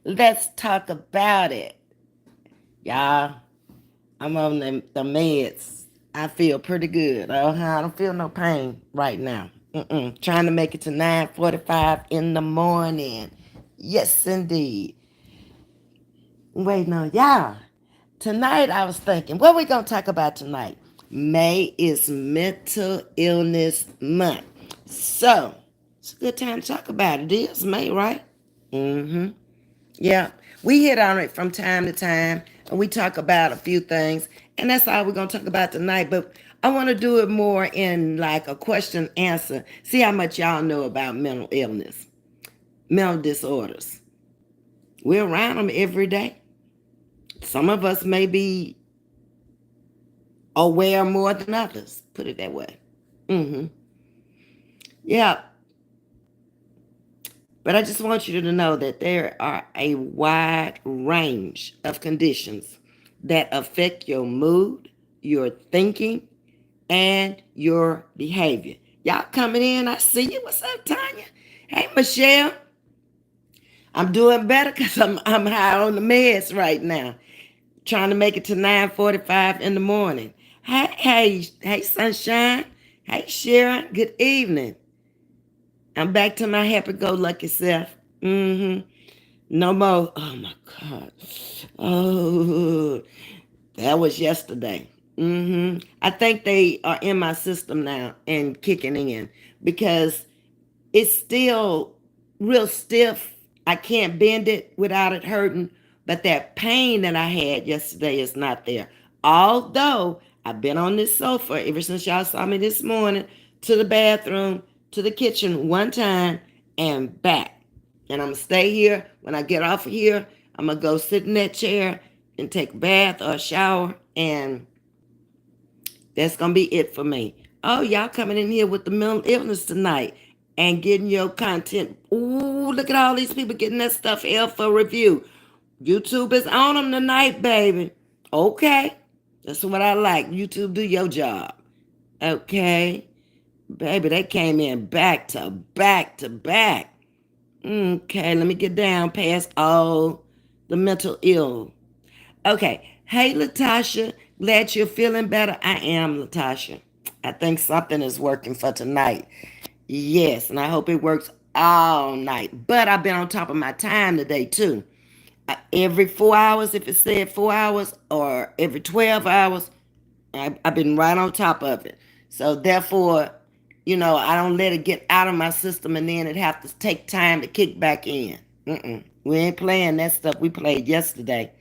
Let's talk about it. Y'all, I'm on the meds. I feel pretty good. I don't feel no pain right now. Trying to make it to 9:45 in the morning. Yes, indeed. Waiting on y'all. Tonight I was thinking, what we gonna talk about tonight? May is Mental Illness Month. So, it's a good time to talk about it. It is May, right? Mm-hmm. Yeah. We hit on it from time to time and we talk about a few things. And that's all we're gonna talk about tonight. But I want to do it more in like a question answer. See how much y'all know about mental illness, mental disorders. We're around them every day. Some of us may be aware more than others. Put it that way. Mm-hmm. Yeah. But I just want you to know that there are a wide range of conditions that affect your mood, your thinking, and your behavior. Y'all coming in, I see you. What's up, Tanya? Hey, Michelle. I'm doing better because I'm high on the meds right now. Trying to make it to 9:45 in the morning. Hey, Sunshine. Hey, Sharon. Good evening. I'm back to my happy-go-lucky self. Mm-hmm. No more. Oh my God. Oh, that was yesterday. I think they are in my system now and kicking in because it's still real stiff. I can't bend it without it hurting, but that pain that I had yesterday is not there. Although I've been on this sofa ever since y'all saw me this morning to the bathroom, to the kitchen one time, and back. And I'm gonna stay here. When I get off of here, I'm gonna go sit in that chair and take a bath or a shower, and that's gonna be it for me. Oh, y'all coming in here with the mental illness tonight and getting your content. Ooh, look at all these people getting that stuff here for review. YouTube is on them tonight, baby. Okay. That's what I like. YouTube, do your job. Okay. Baby, they came in back to back to back. Okay, let me get down past all the mental ill. Okay. Hey, Latasha. Glad you're feeling better. I am, Latasha. I think something is working for tonight. Yes, and I hope it works all night. But I've been on top of my time today, too. Every 4 hours, if it said 4 hours, or every 12 hours, I've been right on top of it. So, therefore, I don't let it get out of my system and then it have to take time to kick back in. We ain't playing that stuff we played yesterday.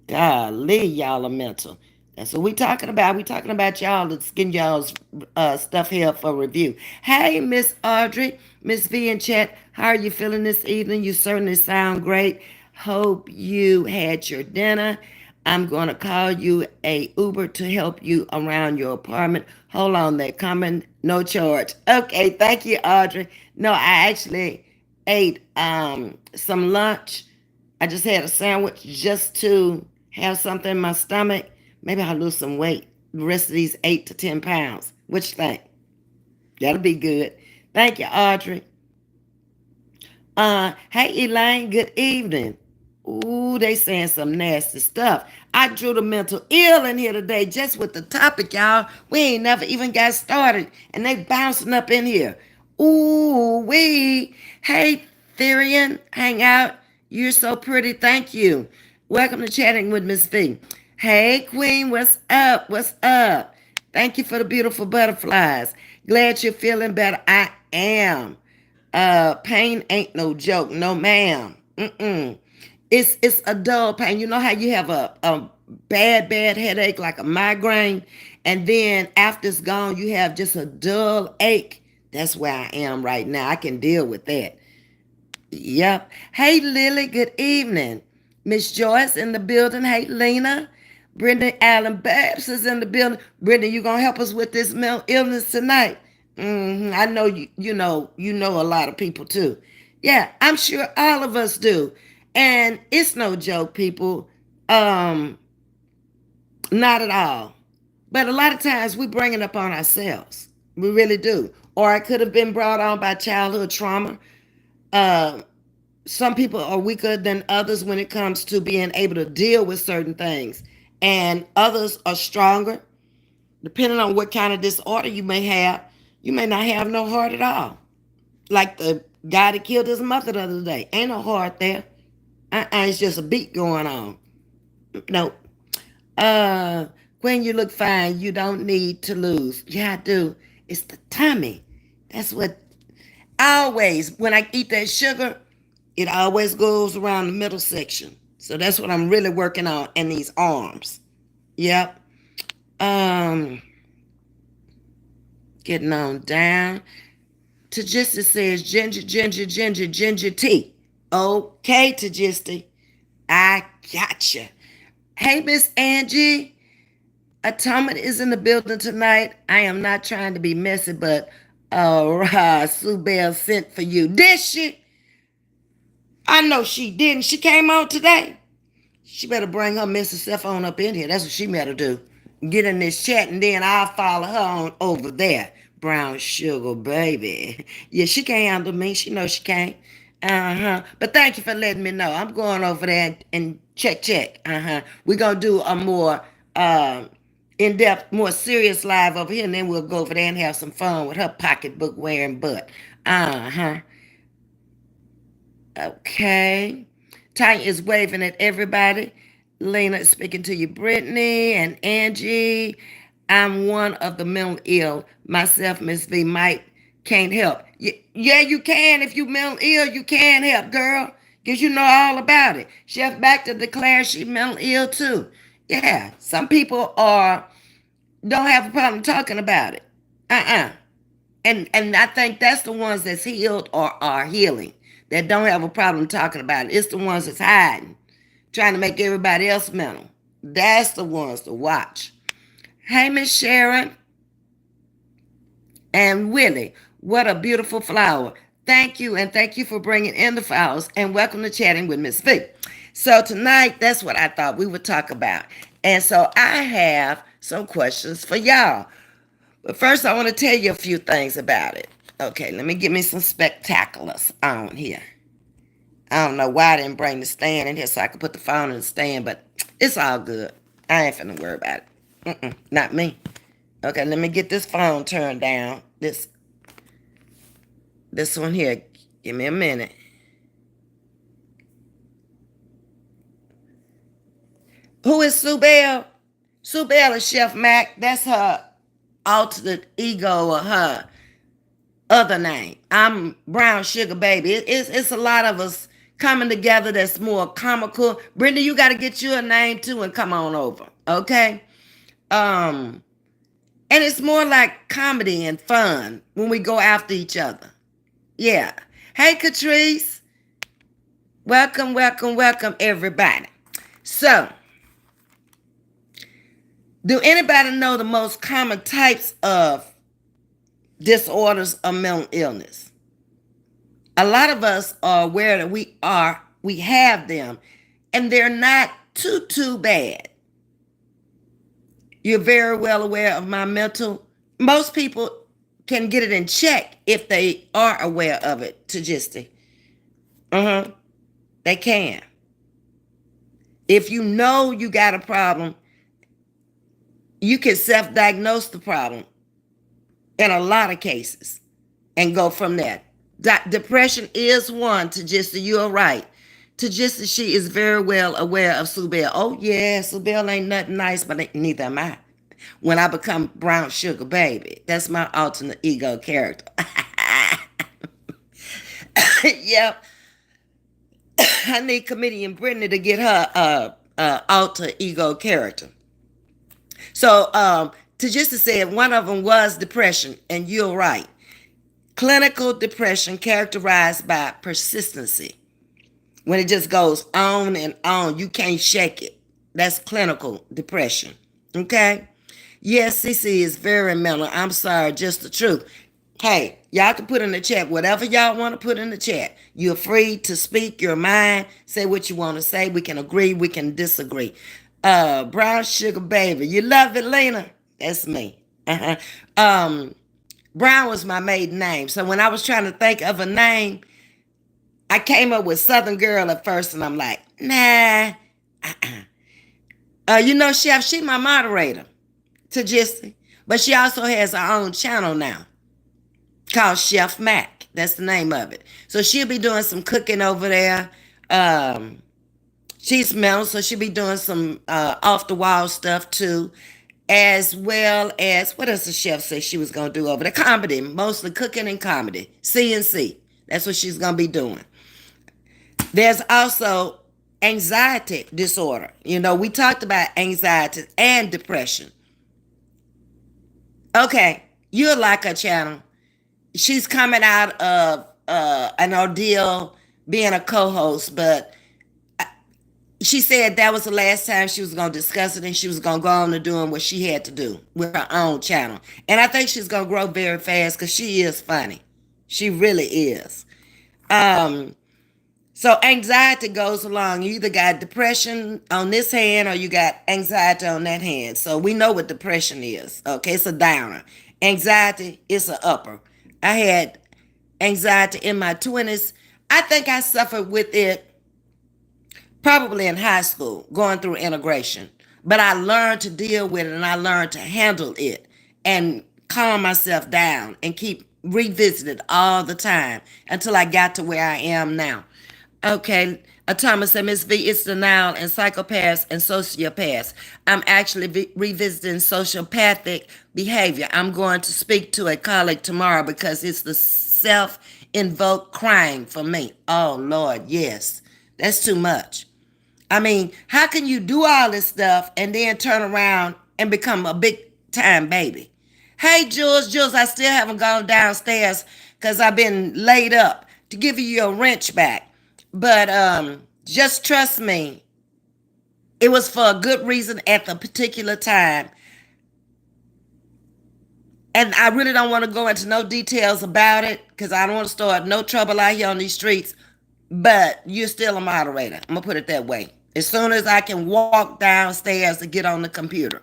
Golly, y'all are mental. That's what we talking about. We talking about y'all that's getting y'all's stuff here for review. Hey, Miss Audrey, Ms.V in chat. How are you feeling this evening? You certainly sound great. Hope you had your dinner. I'm going to call you a Uber to help you around your apartment. Hold on, they're coming. No charge. Okay, thank you, Audrey. No, I actually ate some lunch. I just had a sandwich just to have something in my stomach. Maybe I'll lose some weight. The rest of these 8 to 10 pounds. What you think? That'll be good. Thank you, Audrey. Hey Elaine, good evening. Ooh, they saying some nasty stuff. I drew the mental ill in here today just with the topic, y'all. We ain't never even got started, and they bouncing up in here. Ooh, wee. Hey, Therian, hang out. You're so pretty. Thank you. Welcome to Chatting with Miss V. Hey, Queen, what's up? What's up? Thank you for the beautiful butterflies. Glad you're feeling better. I am. Pain ain't no joke, no ma'am. It's a dull pain. You know how you have a bad headache like a migraine, and then after it's gone, you have just a dull ache. That's where I am right now. I can deal with that. Yep. Hey Lily, good evening. Miss Joyce in the building. Hey Lena. Brenda Allen Babs is in the building. Brenda, you gonna help us with this mental illness tonight? I know you know a lot of people too. Yeah, I'm sure all of us do. And it's no joke, people. Um, Not at all. But a lot of times we bring it up on ourselves. We really do. Or it could have been brought on by childhood trauma. Uh, some people are weaker than others when it comes to being able to deal with certain things, and others are stronger. Depending on what kind of disorder you may have, you may not have no heart at all. Like the guy that killed his mother the other day, ain't no heart there. It's just a beat going on. No. When you look fine, you don't need to lose. Yeah, I do. It's the tummy. That's what always, when I eat that sugar, it always goes around the middle section. So that's what I'm really working on in these arms. Yep. Um, Getting on down. Tajista says ginger, ginger, ginger, ginger tea. Okay, Tajista. I gotcha. Hey, Miss Angie. Atomic is in the building tonight. I am not trying to be messy, but Sue Bell sent for you. Did she? I know she didn't. She came on today. She better bring her Mrs. Self on up in here. That's what she better do. Get in this chat and then I'll follow her on over there. Brown sugar baby. Yeah, she can't handle me. She knows she can't. Uh-huh. But thank you for letting me know. I'm going over there and check. Uh-huh. We're gonna do a more in-depth, more serious live over here, and then we'll go over there and have some fun with her pocketbook wearing butt. Uh-huh. Okay. Tanya is waving at everybody. Lena is speaking to you. Brittany and Angie. I'm one of the mentally ill. Myself, Ms.V. might can't help. Yeah, you can. If you mentally ill, you can help, girl. Because you know all about it. Chef Baxter declared she mentally ill too. Yeah, some people don't have a problem talking about it. Uh-uh. And I think that's the ones that's healed or are healing, that don't have a problem talking about it. It's the ones that's hiding, trying to make everybody else mental. That's the ones to watch. Hey, Miss Sharon and Willie, what a beautiful flower. Thank you, and thank you for bringing in the flowers, and welcome to Chatting with Miss V. So tonight, that's what I thought we would talk about. And so I have some questions for y'all. But first, I want to tell you a few things about it. Okay, let me get me some spectaculars on here. I don't know why I didn't bring the stand in here so I could put the phone in the stand, but it's all good. I ain't finna worry about it. Not me. Okay, let me get this phone turned down. This one here. Give me a minute. Who is Sue Bell? Sue Bell is Chef Mac. That's her alternate ego or her other name. I'm Brown Sugar Baby. It's a lot of us coming together that's more comical. Brenda, you got to get you a name too and come on over, okay? And it's more like comedy and fun when we go after each other. Yeah. Hey, Catrice. Welcome, welcome, welcome, everybody. So, do anybody know the most common types of disorders of mental illness? A lot of us are aware that we have them, and they're not too bad. You're very well aware of my mental. Most people can get it in check if they are aware of it, Tajisti. They can. If you know you got a problem, you can self-diagnose the problem in a lot of cases and go from there. Depression is one, Tajista. You're right. Tajista, she is very well aware of Sue Bell. Oh, yeah, Sue Bell ain't nothing nice, but neither am I. When I become Brown Sugar Baby, that's my alternate ego character. Yep. I need comedian Brittany to get her alter ego character. So, Tajista said one of them was depression, and you're right. Clinical depression characterized by persistency. When it just goes on and on, you can't shake it. That's clinical depression. Okay? Yes, CC is very mental. I'm sorry, just the truth. Hey, y'all can put in the chat whatever y'all want to put in the chat. You're free to speak your mind, say what you want to say. We can agree, we can disagree. Brown Sugar Baby. You love it, Lena? That's me. Brown was my maiden name. So when I was trying to think of a name, I came up with Southern Girl at first, and I'm like, nah. Chef, she my moderator to Jissy, but she also has her own channel now called Chef Mac. That's the name of it. So she'll be doing some cooking over there. Um, she's mellow, so she'll be doing some off the wall stuff too, as well as what else the chef said she was gonna do over there? Comedy, mostly cooking and comedy. CNC. That's what she's gonna be doing. There's also anxiety disorder. We talked about anxiety and depression. Okay, you'll like her channel. She's coming out of an ordeal being a co-host, but she said that was the last time she was going to discuss it, and she was going to go on to doing what she had to do with her own channel. And I think she's going to grow very fast because she is funny. She really is. Um, so anxiety goes along. You either got depression on this hand or you got anxiety on that hand. So we know what depression is. Okay, it's a downer. Anxiety is an upper. I had anxiety in my 20s. I think I suffered with it probably in high school, going through integration. But I learned to deal with it, and I learned to handle it and calm myself down and keep revisiting it all the time until I got to where I am now. Okay, Thomas said, Ms. V, it's denial and psychopaths and sociopaths. I'm actually revisiting sociopathic behavior. I'm going to speak to a colleague tomorrow because it's the self-invoked crying for me. Oh, Lord, yes. That's too much. I mean, how can you do all this stuff and then turn around and become a big time baby? Hey, Jules, I still haven't gone downstairs because I've been laid up to give you your wrench back. But just trust me, it was for a good reason at the particular time. And I really don't want to go into no details about it because I don't want to start no trouble out here on these streets. But you're still a moderator. I'm going to put it that way. As soon as I can walk downstairs to get on the computer.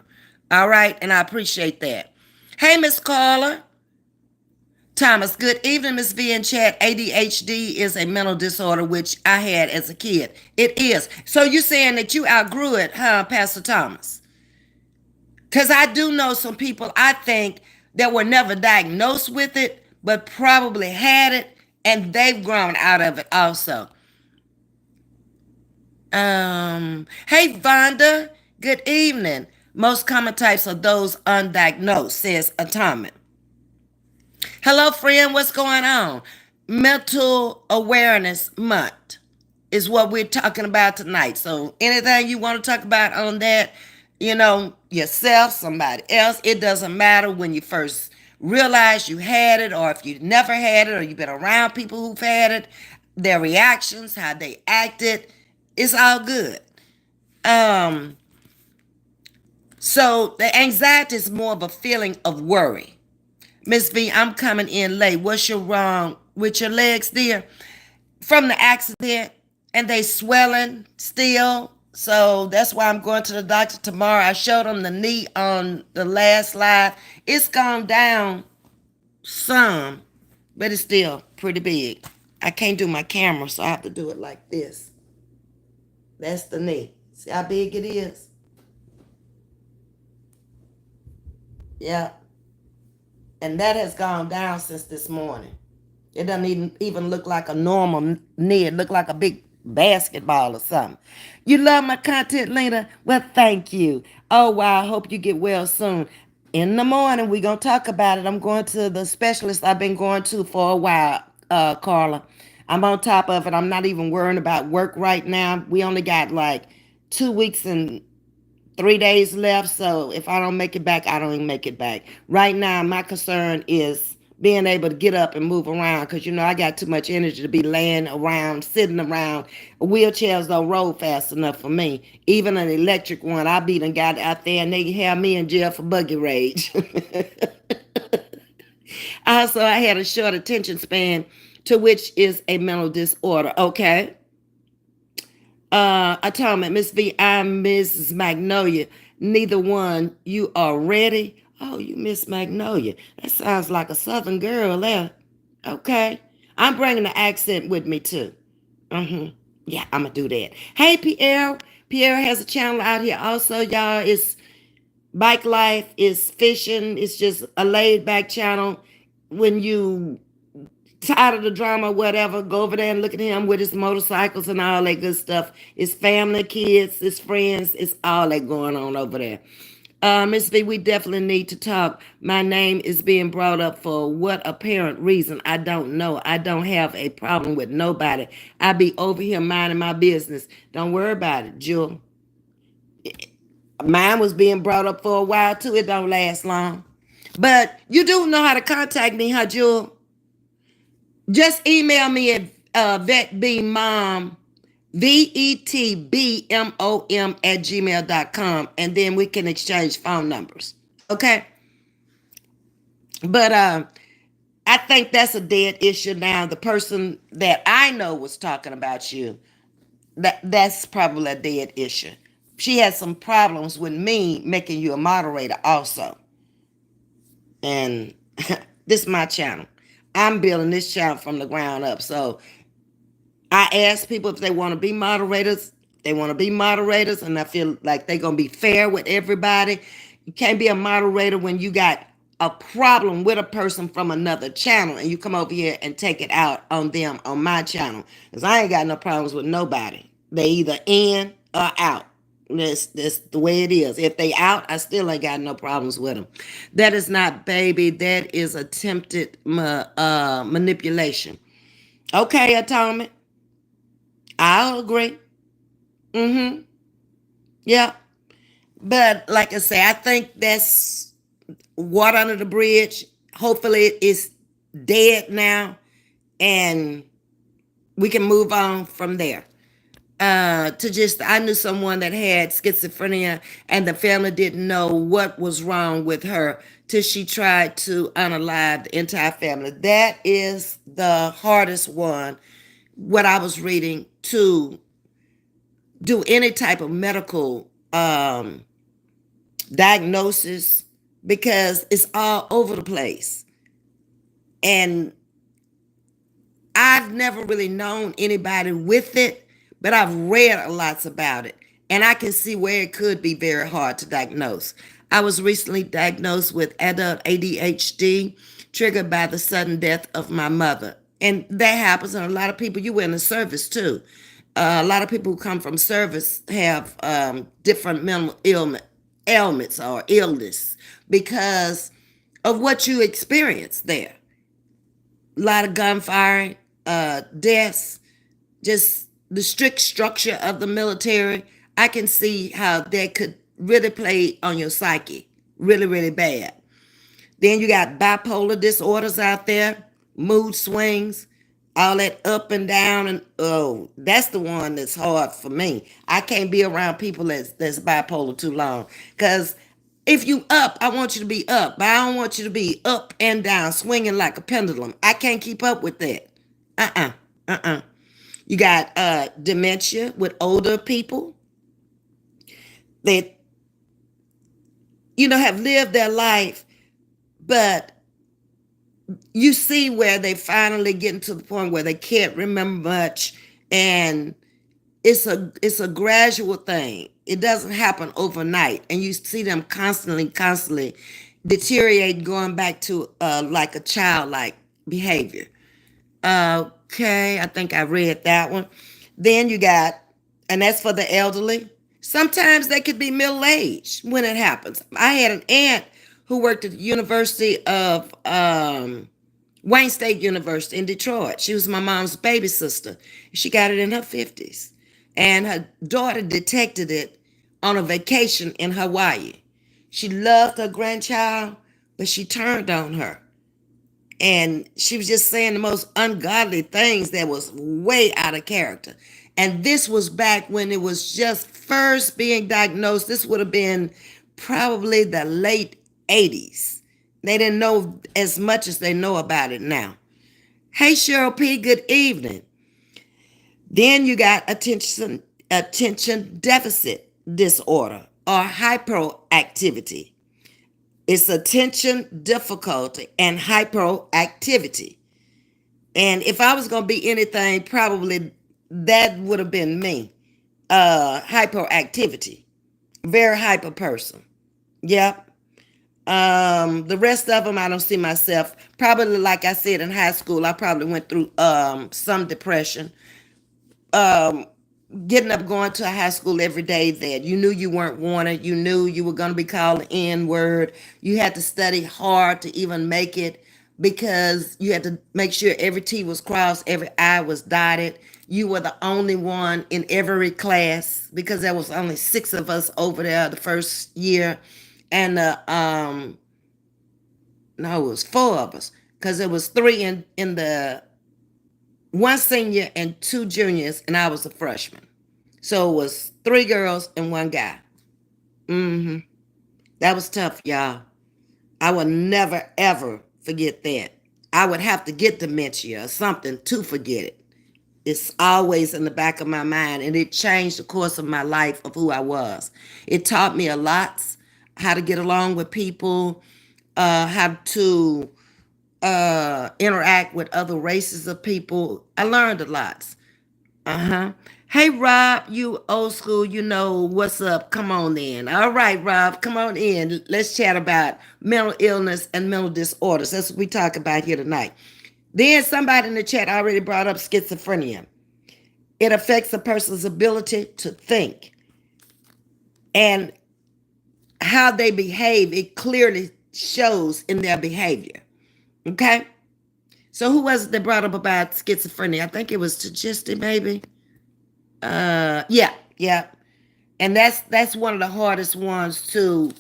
All right? And I appreciate that. Hey, Miss Carla. Thomas, good evening, Ms. V in chat. ADHD is a mental disorder, which I had as a kid. It is. So you're saying that you outgrew it, huh, Pastor Thomas? Because I do know some people, I think, that were never diagnosed with it, but probably had it, and they've grown out of it also. Hey, Vonda, good evening. Most common types are those undiagnosed, says Atomic. Hello, friend. What's going on? Mental Awareness Month is what we're talking about tonight. So anything you want to talk about on that, yourself, somebody else, it doesn't matter when you first realize you had it, or if you never had it, or you've been around people who've had it, their reactions, how they acted, it's all good. So the anxiety is more of a feeling of worry. Ms. V, I'm coming in late. What's your wrong with your legs, dear? From the accident, and they swelling still. So that's why I'm going to the doctor tomorrow. I showed them the knee on the last slide. It's gone down some, but it's still pretty big. I can't do my camera, so I have to do it like this. That's the knee. See how big it is? Yeah. And that has gone down since this morning. It doesn't even look like a normal knee. It look like a big basketball or something. You love my content, Lena? Well, thank you. Oh, wow. I hope you get well soon. In the morning, we're going to talk about it. I'm going to the specialist I've been going to for a while, Carla. I'm on top of it. I'm not even worrying about work right now. We only got like 2 weeks and 3 days left. So if I don't make it back, I don't even make it back. Right now, my concern is being able to get up and move around because, I got too much energy to be laying around, sitting around. Wheelchairs don't roll fast enough for me. Even an electric one, I beat and got out there and they have me in jail for buggy rage. Also, I had a short attention span, to which is a mental disorder. Okay. Atomic, Miss V, I'm Mrs. Magnolia. Neither one. You are ready? Oh, you Miss Magnolia. That sounds like a Southern girl there. Okay. I'm bringing the accent with me too. Mm-hmm. Yeah, I'm gonna do that. Hey, Pierre. Pierre has a channel out here also, y'all. It's bike life, it's fishing, it's just a laid back channel. When you tired of the drama, whatever, go over there and look at him with his motorcycles and all that good stuff. It's family, kids, it's friends, it's all that going on over there. Ms.V, we definitely need to talk. My name is being brought up for what apparent reason? I don't know. I don't have a problem with nobody. I be over here minding my business. Don't worry about it, Jewel. Mine was being brought up for a while too. It don't last long. But you do know how to contact me, huh, Jewel? Just email me at vetbmom, VETBMOM at gmail.com, and then we can exchange phone numbers. Okay? But I think that's a dead issue now. The person that I know was talking about you, that's probably a dead issue. She had some problems with me making you a moderator also. And this is my channel. I'm building this channel from the ground up. So I ask people if they want to be moderators. They want to be moderators, and I feel like they're gonna be fair with everybody. You can't be a moderator when you got a problem with a person from another channel and you come over here and take it out on them on my channel. Because I ain't got no problems with nobody. They either in or out. That's the way it is. If they out, I still ain't got no problems with them. That is not baby. That is attempted manipulation. Okay, Atonement. I'll agree. Mm-hmm. Yeah. But like I say, I think that's water under the bridge. Hopefully it's dead now and we can move on from there. To just, I knew someone that had schizophrenia and the family didn't know what was wrong with her till she tried to unalive the entire family. That is the hardest one, what I was reading, to do any type of medical diagnosis, because it's all over the place. And I've never really known anybody with it, but I've read a lot about it. And I can see where it could be very hard to diagnose. I was recently diagnosed with adult ADHD triggered by the sudden death of my mother. And that happens, and a lot of people, you were in the service too. A lot of people who come from service have different mental ailments or illness because of what you experience there. A lot of gunfire, deaths, just the strict structure of the military. I can see how that could really play on your psyche really, really bad. Then you got bipolar disorders out there, mood swings, all that up and down, and oh, that's the one that's hard for me. I can't be around people that's bipolar too long, because if you up, I want you to be up, but I don't want you to be up and down, swinging like a pendulum. I can't keep up with that. Uh-uh. You got dementia with older people that have lived their life, but you see where they finally getting to the point where they can't remember much, and it's a gradual thing. It doesn't happen overnight, and you see them constantly deteriorate, going back to like a childlike behavior. Okay, I think I read that one. Then you got, and that's for the elderly. Sometimes they could be middle aged when it happens. I had an aunt who worked at the University of Wayne State University in Detroit. She was my mom's baby sister. She got it in her 50s. And her daughter detected it on a vacation in Hawaii. She loved her grandchild, but she turned on her. And she was just saying the most ungodly things that was way out of character. And this was back when it was just first being diagnosed. This would have been probably the late 80s. They didn't know as much as they know about it now. Hey, Cheryl P., good evening. Then you got attention deficit disorder or hyperactivity. It's attention difficulty and hyperactivity. And if I was going to be anything, probably that would have been me. Hyperactivity, very hyper person. Yep. The rest of them, I don't see myself. Probably, like I said, in high school, I probably went through some depression. Um, Getting up, going to a high school every day that you knew you weren't wanted, you knew you were going to be called the N word. You had to study hard to even make it because you had to make sure every T was crossed, every I was dotted. You were the only one in every class because there was only 6 of us over there the first year, and no, it was 4 of us because there was three in the one senior and 2 juniors, and I was a freshman. So it was 3 girls and 1 guy. Mm-hmm. That was tough, y'all. I will never ever forget that. I would have to get dementia or something to forget it. It's always in the back of my mind, and it changed the course of my life of who I was. It taught me a lot, how to get along with people, how to interact with other races of people. I learned a lot. Uh-huh. Hey, Rob, you old school, you know what's up. Come on in. All right, Rob, come on in. Let's chat about mental illness and mental disorders. That's what we talk about here tonight. Then somebody in the chat already brought up schizophrenia. It affects a person's ability to think and how they behave. It clearly shows in their behavior. Okay? So who was it that brought up about schizophrenia? I think it was Tajisti, maybe. Yeah. And that's one of the hardest ones to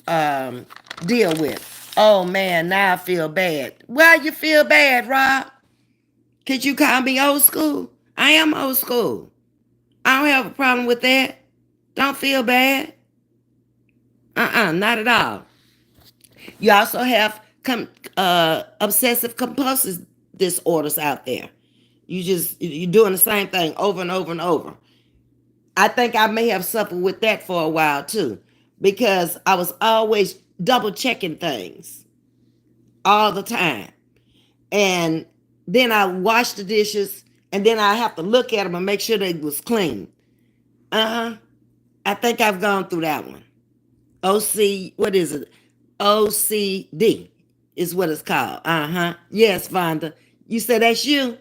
deal with. Oh man, now I feel bad. Why you feel bad, Rob? Could you call me old school? I am old school. I don't have a problem with that. Don't feel bad. Not at all. You also have obsessive compulsive disorders out there. You're doing the same thing over and over and over. I think I may have suffered with that for a while too, because I was always double checking things all the time. And then I wash the dishes and then I have to look at them and make sure they was clean. Uh-huh. I think I've gone through that one. What is it? OCD is what it's called. Uh-huh. Yes, Vonda. You said that's you?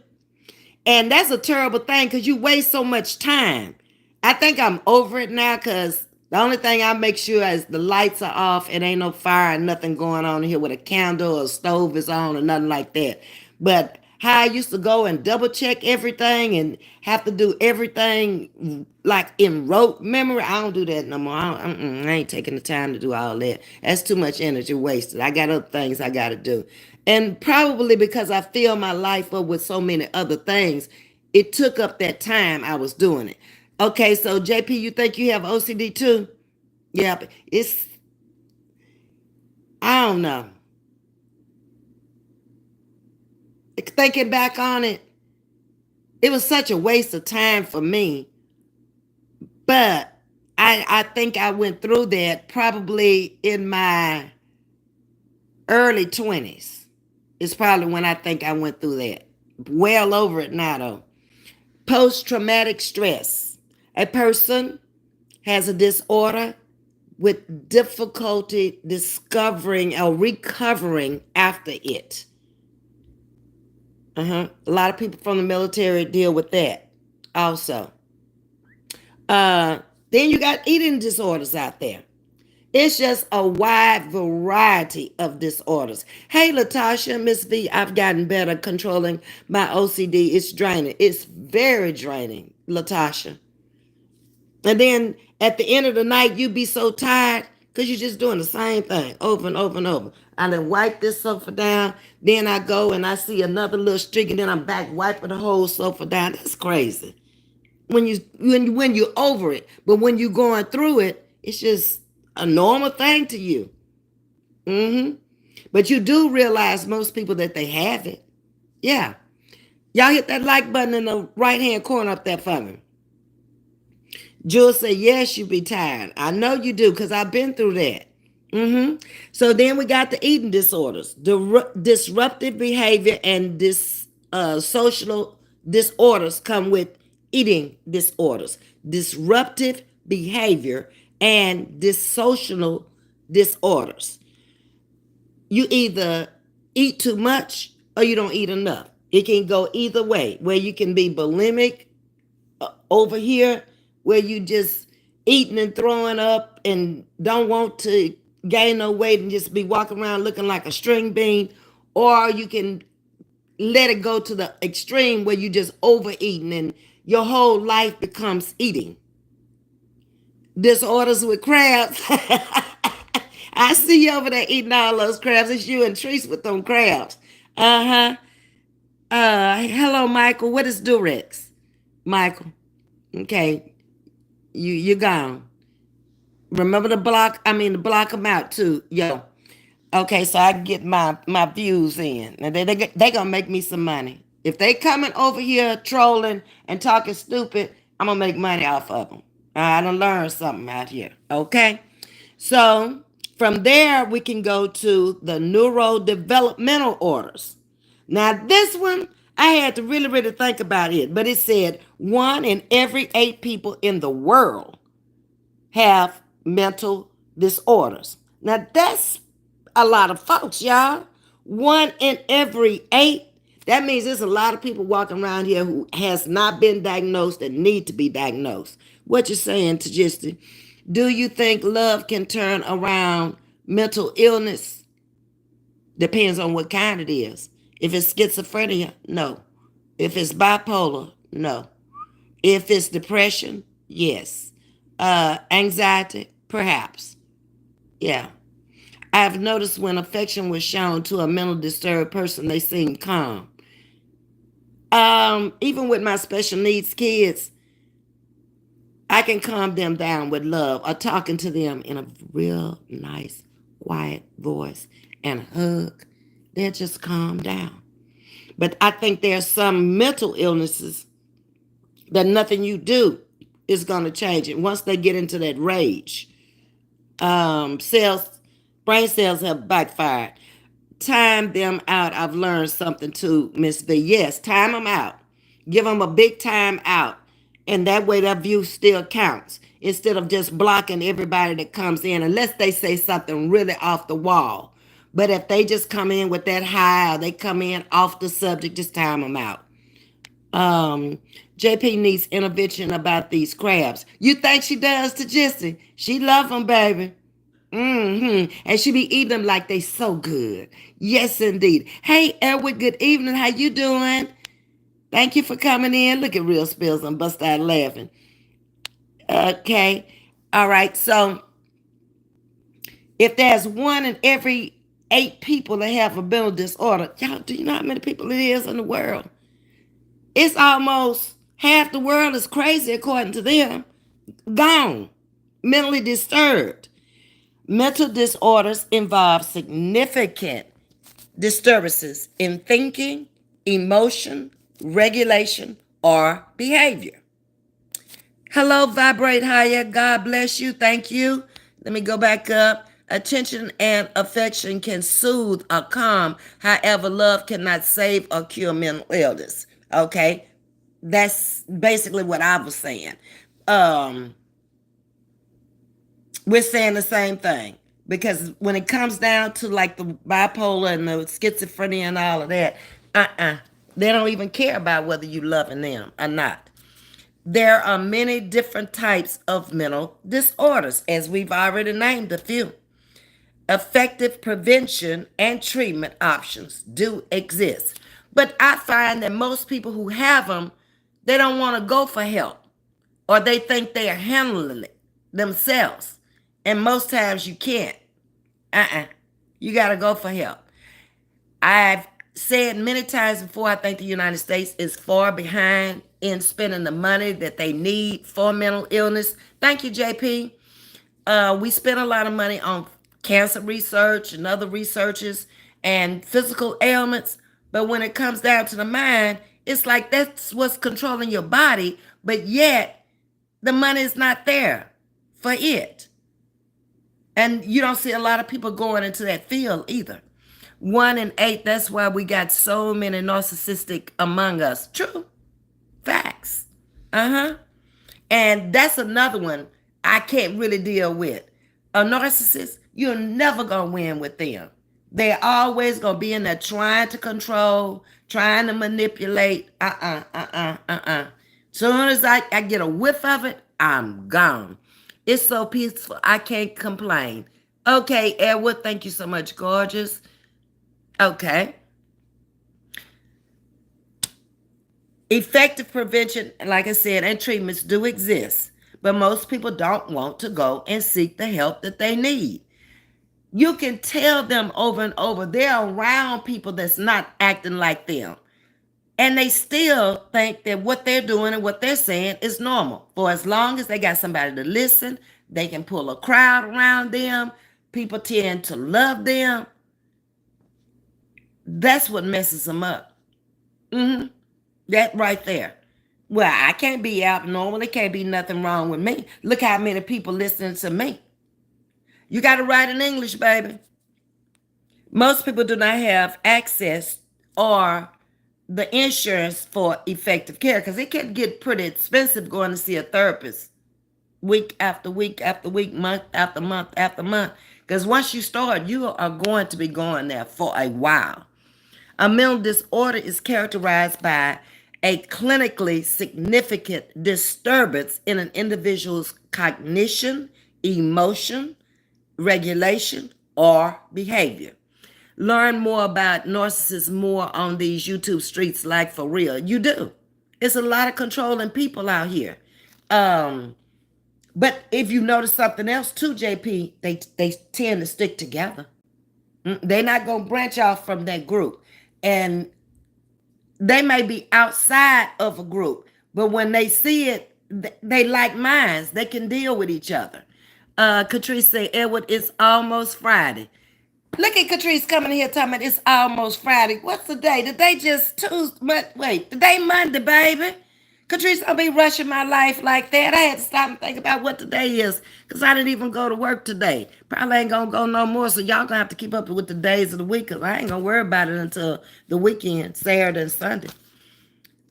And that's a terrible thing because you waste so much time. I think I'm over it now because the only thing I make sure is the lights are off and ain't no fire and nothing going on here with a candle or a stove is on or nothing like that. But how I used to go and double check everything and have to do everything like in rote memory, I don't do that no more. I ain't taking the time to do all that. That's too much energy wasted. I got other things I got to do. And probably because I fill my life up with so many other things, it took up that time I was doing it. Okay, so JP, you think you have OCD too? Yeah, it's, I don't know. Thinking back on it, it was such a waste of time for me. But I think I went through that probably in my early 20s. It's probably when I think I went through that. Well over it now, though. Post traumatic stress. A person has a disorder with difficulty discovering or recovering after it. A lot of people from the military deal with that also. Then you got eating disorders out there. It's just a wide variety of disorders. Hey, Latasha, Ms.V, I've gotten better controlling my OCD. It's draining. It's very draining, Latasha. And then at the end of the night, you be so tired because you're just doing the same thing over and over and over. I then wipe this sofa down. Then I go and I see another little streak, and then I'm back wiping the whole sofa down. That's crazy. When you're over it, but when you're going through it, it's just a normal thing to you. Mm-hmm. But you do realize most people that they have it. Yeah. Y'all hit that like button in the right hand corner up there for me. Jules said, yes, you be tired. I know you do because I've been through that. So then we got the eating disorders, disruptive behavior, and social disorders come with eating disorders, disruptive behavior, and dissocial disorders. You either eat too much or you don't eat enough. It can go either way, where you can be bulimic over here, where you just eating and throwing up and don't want to gain no weight and just be walking around looking like a string bean, or you can let it go to the extreme where you just overeating and your whole life becomes eating. Disorders with crabs. I see you over there eating all those crabs. It's you and Treese with them crabs. Uh-huh. Hello, Michael. What is Durex? Michael. Okay. You gone. Remember to block them out too, yo. Okay, so I get my views in. And they gonna make me some money. If they coming over here trolling and talking stupid, I'm gonna make money off of them. I done learned something out here. Okay, so from there we can go to the neurodevelopmental orders. Now this one I had to really think about it, but it said 1 in every 8 people in the world have mental disorders. Now that's a lot of folks, y'all. 1 in every 8. That means there's a lot of people walking around here who has not been diagnosed and need to be diagnosed. What you saying, Tajisti? Do you think love can turn around mental illness? Depends on what kind it is. If it's schizophrenia, no. If it's bipolar, no. If it's depression, yes. Anxiety, perhaps. Yeah. I've noticed when affection was shown to a mental disturbed person, they seem calm. Even with my special needs kids, I can calm them down with love or talking to them in a real nice, quiet voice and hug. They'll just calm down. But I think there's some mental illnesses that nothing you do is going to change it. Once they get into that rage, brain cells have backfired. Time them out. I've learned something too, Ms.V. Yes, time them out. Give them a big time out. And that way that view still counts. Instead of just blocking everybody that comes in, unless they say something really off the wall. But if they just come in with that high, or they come in off the subject, just time them out. JP needs intervention about these crabs. You think she does, to Jesse? She love them, baby. And she be eating them like they so good. Yes, indeed. Hey, Edward, good evening. How you doing? Thank you for coming in. Look at Real Spills and bust out laughing. Okay. All right. So if there's 1 in every 8 people that have a mental disorder, y'all, do you know how many people it is in the world? It's almost half the world is crazy according to them. Gone. Mentally disturbed. Mental disorders involve significant disturbances in thinking, emotion, regulation, or behavior. Hello, Vibrate Higher. God bless you. Thank you. Let me go back up. Attention and affection can soothe or calm. However, love cannot save or cure mental illness. Okay? That's basically what I was saying. We're saying the same thing, because when it comes down to like the bipolar and the schizophrenia and all of that, they don't even care about whether you loving them or not. There are many different types of mental disorders, as we've already named a few. Effective prevention and treatment options do exist, but I find that most people who have them, they don't want to go for help, or they think they are handling it themselves. And most times you can't. You got to go for help. I've said many times before, I think the United States is far behind in spending the money that they need for mental illness. Thank you, JP. We spend a lot of money on cancer research and other researches and physical ailments. But when it comes down to the mind, it's like that's what's controlling your body. But yet, the money is not there for it. And you don't see a lot of people going into that field either. 1 in 8, that's why we got so many narcissistic among us. True. Facts. Uh-huh. And that's another one I can't really deal with. A narcissist, you're never going to win with them. They're always going to be in there trying to control, trying to manipulate. Soon as I get a whiff of it, I'm gone. It's so peaceful, I can't complain. Okay, Edward, thank you so much, gorgeous. Okay. Effective prevention, like I said, and treatments do exist, but most people don't want to go and seek the help that they need. You can tell them over and over they're around people that's not acting like them, and they still think that what they're doing and what they're saying is normal. For as long as they got somebody to listen, they can pull a crowd around them. People tend to love them. That's what messes them up. That right there. Well, I can't be abnormal. There can't be nothing wrong with me. Look how many people listening to me. You got to write in English, baby. Most people do not have access or the insurance for effective care because it can get pretty expensive going to see a therapist week after week after week, month after month after month. Because once you start, you are going to be going there for a while. A mental disorder is characterized by a clinically significant disturbance in an individual's cognition, emotion, regulation, or behavior. Learn more about narcissists more on these YouTube streets, like for real. You do. It's a lot of controlling people out here. But if you notice something else too, JP, they tend to stick together. They're not going to branch off from that group. And they may be outside of a group, but when they see it, they like minds. They can deal with each other. Catrice say, Edward, it's almost Friday. Look at Catrice coming here talking about it's almost Friday. What's the day? The day just Tuesday. But wait, the day Monday, baby. Catrice, I'll be rushing my life like that. I had to stop and think about what today is because I didn't even go to work today. Probably ain't going to go no more, so y'all going to have to keep up with the days of the week because I ain't going to worry about it until the weekend, Saturday and Sunday.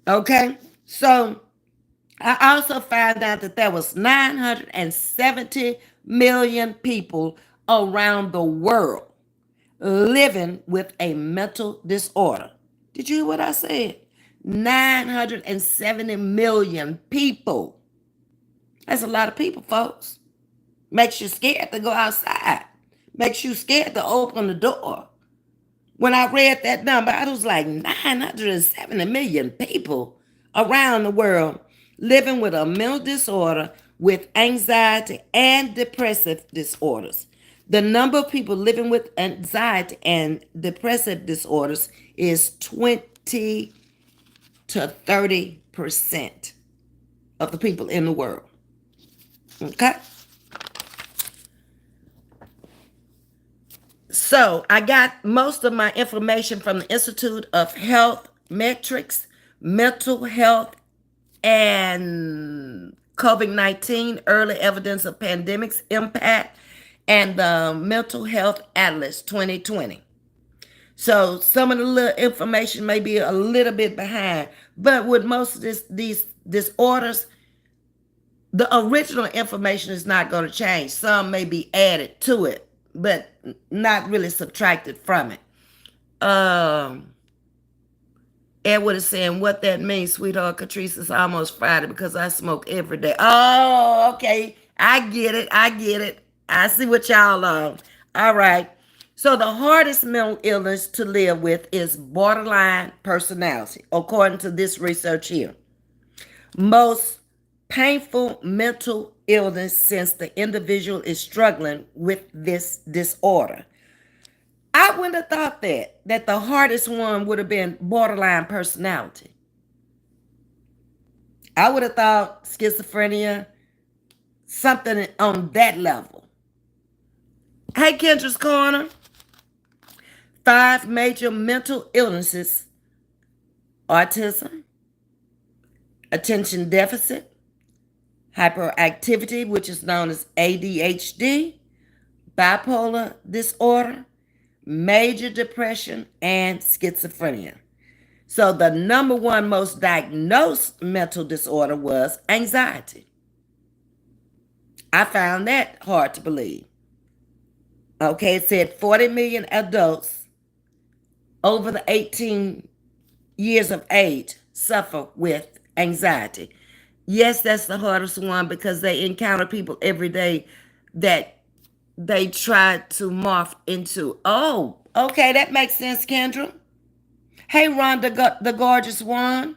Okay? So I also found out that there was 970 million people around the world living with a mental disorder. Did you hear what I said? 970 million people. That's a lot of people, folks. Makes you scared to go outside. Makes you scared to open the door. When I read that number, I was like 970 million people around the world living with a mental disorder with anxiety and depressive disorders. The number of people living with anxiety and depressive disorders is 20 to 30% of the people in the world. Okay? So I got most of my information from the Institute of Health Metrics, Mental Health, and COVID-19, Early Evidence of Pandemics Impact, and the Mental Health Atlas 2020. So some of the little information may be a little bit behind, but with most of these disorders, the original information is not going to change. Some may be added to it, but not really subtracted from it. Edward is saying what that means, sweetheart. Catrice, is almost Friday because I smoke every day. Oh, okay. I get it. I see what y'all on. All right. So the hardest mental illness to live with is borderline personality, according to this research here. Most painful mental illness since the individual is struggling with this disorder. I wouldn't have thought that the hardest one would have been borderline personality. I would have thought schizophrenia, something on that level. Hey, Kendra's Corner. 5 major mental illnesses: autism, attention deficit, hyperactivity, which is known as ADHD, bipolar disorder, major depression, and schizophrenia. So the number one most diagnosed mental disorder was anxiety. I found that hard to believe. Okay, it said 40 million adults over the 18 years of age suffer with anxiety. Yes, that's the hardest one because they encounter people every day that they try to morph into. Oh, okay, that makes sense, Kendra. Hey, Rhonda, the gorgeous one.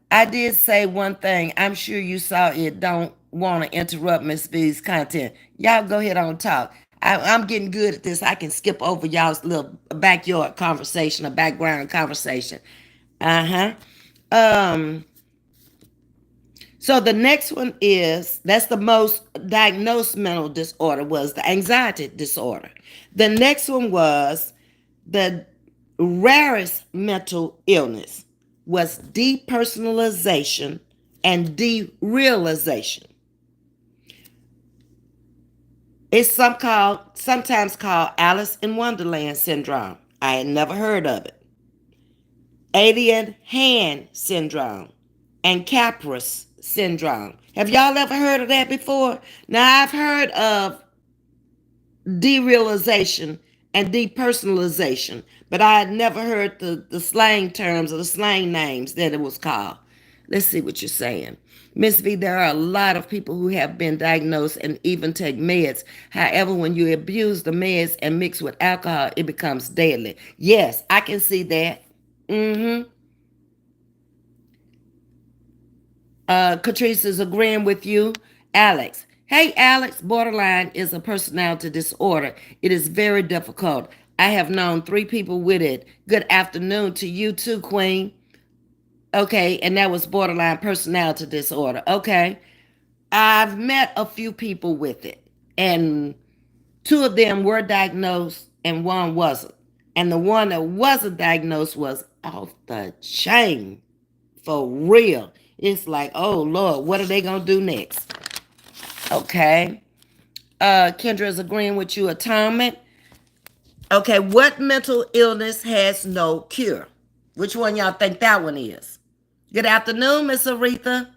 I did say one thing. I'm sure you saw it. Don't want to interrupt Miss V's content. Y'all go ahead on talk. I'm getting good at this. I can skip over y'all's little backyard conversation, a background conversation. Uh-huh. Um, so the next one is that's the most diagnosed mental disorder was the anxiety disorder. The next one was the rarest mental illness was depersonalization and derealization. It's sometimes called Alice in Wonderland syndrome. I had never heard of it. Alien hand syndrome and Capris syndrome. Have y'all ever heard of that before? Now I've heard of derealization and depersonalization, but I had never heard the slang terms or the slang names that it was called. Let's see what you're saying. Ms. V, there are a lot of people who have been diagnosed and even take meds. However, when you abuse the meds and mix with alcohol, it becomes deadly. Yes, I can see that. Mm-hmm. Catrice is agreeing with you. Alex. Hey, Alex, borderline is a personality disorder. It is very difficult. I have known 3 people with it. Good afternoon to you too, Queen. Okay, and that was borderline personality disorder. Okay. I've met a few people with it, and 2 of them were diagnosed and one wasn't. And the one that wasn't diagnosed was off the chain. For real. It's like, oh Lord, what are they gonna do next? Okay. Kendra is agreeing with you. Atonement. Okay, what mental illness has no cure? Which one y'all think that one is? Good afternoon, Miss Aretha.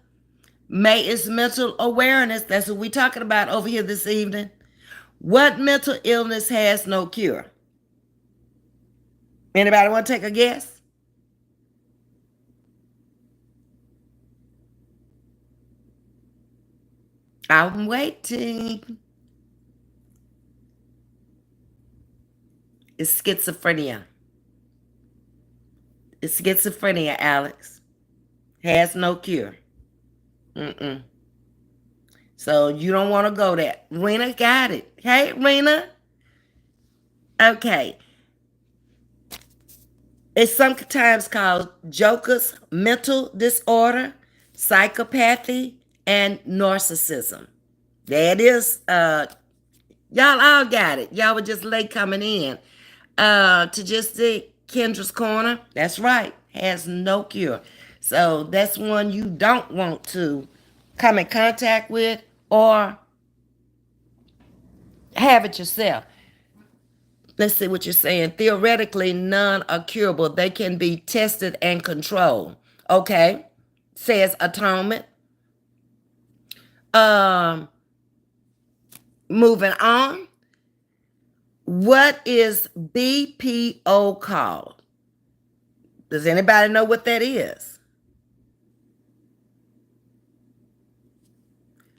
May is mental awareness. That's what we're talking about over here this evening. What mental illness has no cure? Anybody want to take a guess? I'm waiting. It's schizophrenia. It's schizophrenia, Alex. Has no cure. Mm-mm. So you don't want to go there. Rena got it. Hey, Rena. Okay. It's sometimes called Joker's mental disorder, psychopathy, and narcissism. That is, y'all all got it. Y'all were just late coming in. To just see Kendra's Corner. That's right. Has no cure. So that's one you don't want to come in contact with or have it yourself. Let's see what you're saying. Theoretically, none are curable. They can be tested and controlled. Okay, says Atonement. Um, moving on. What is BPO called? Does anybody know what that is?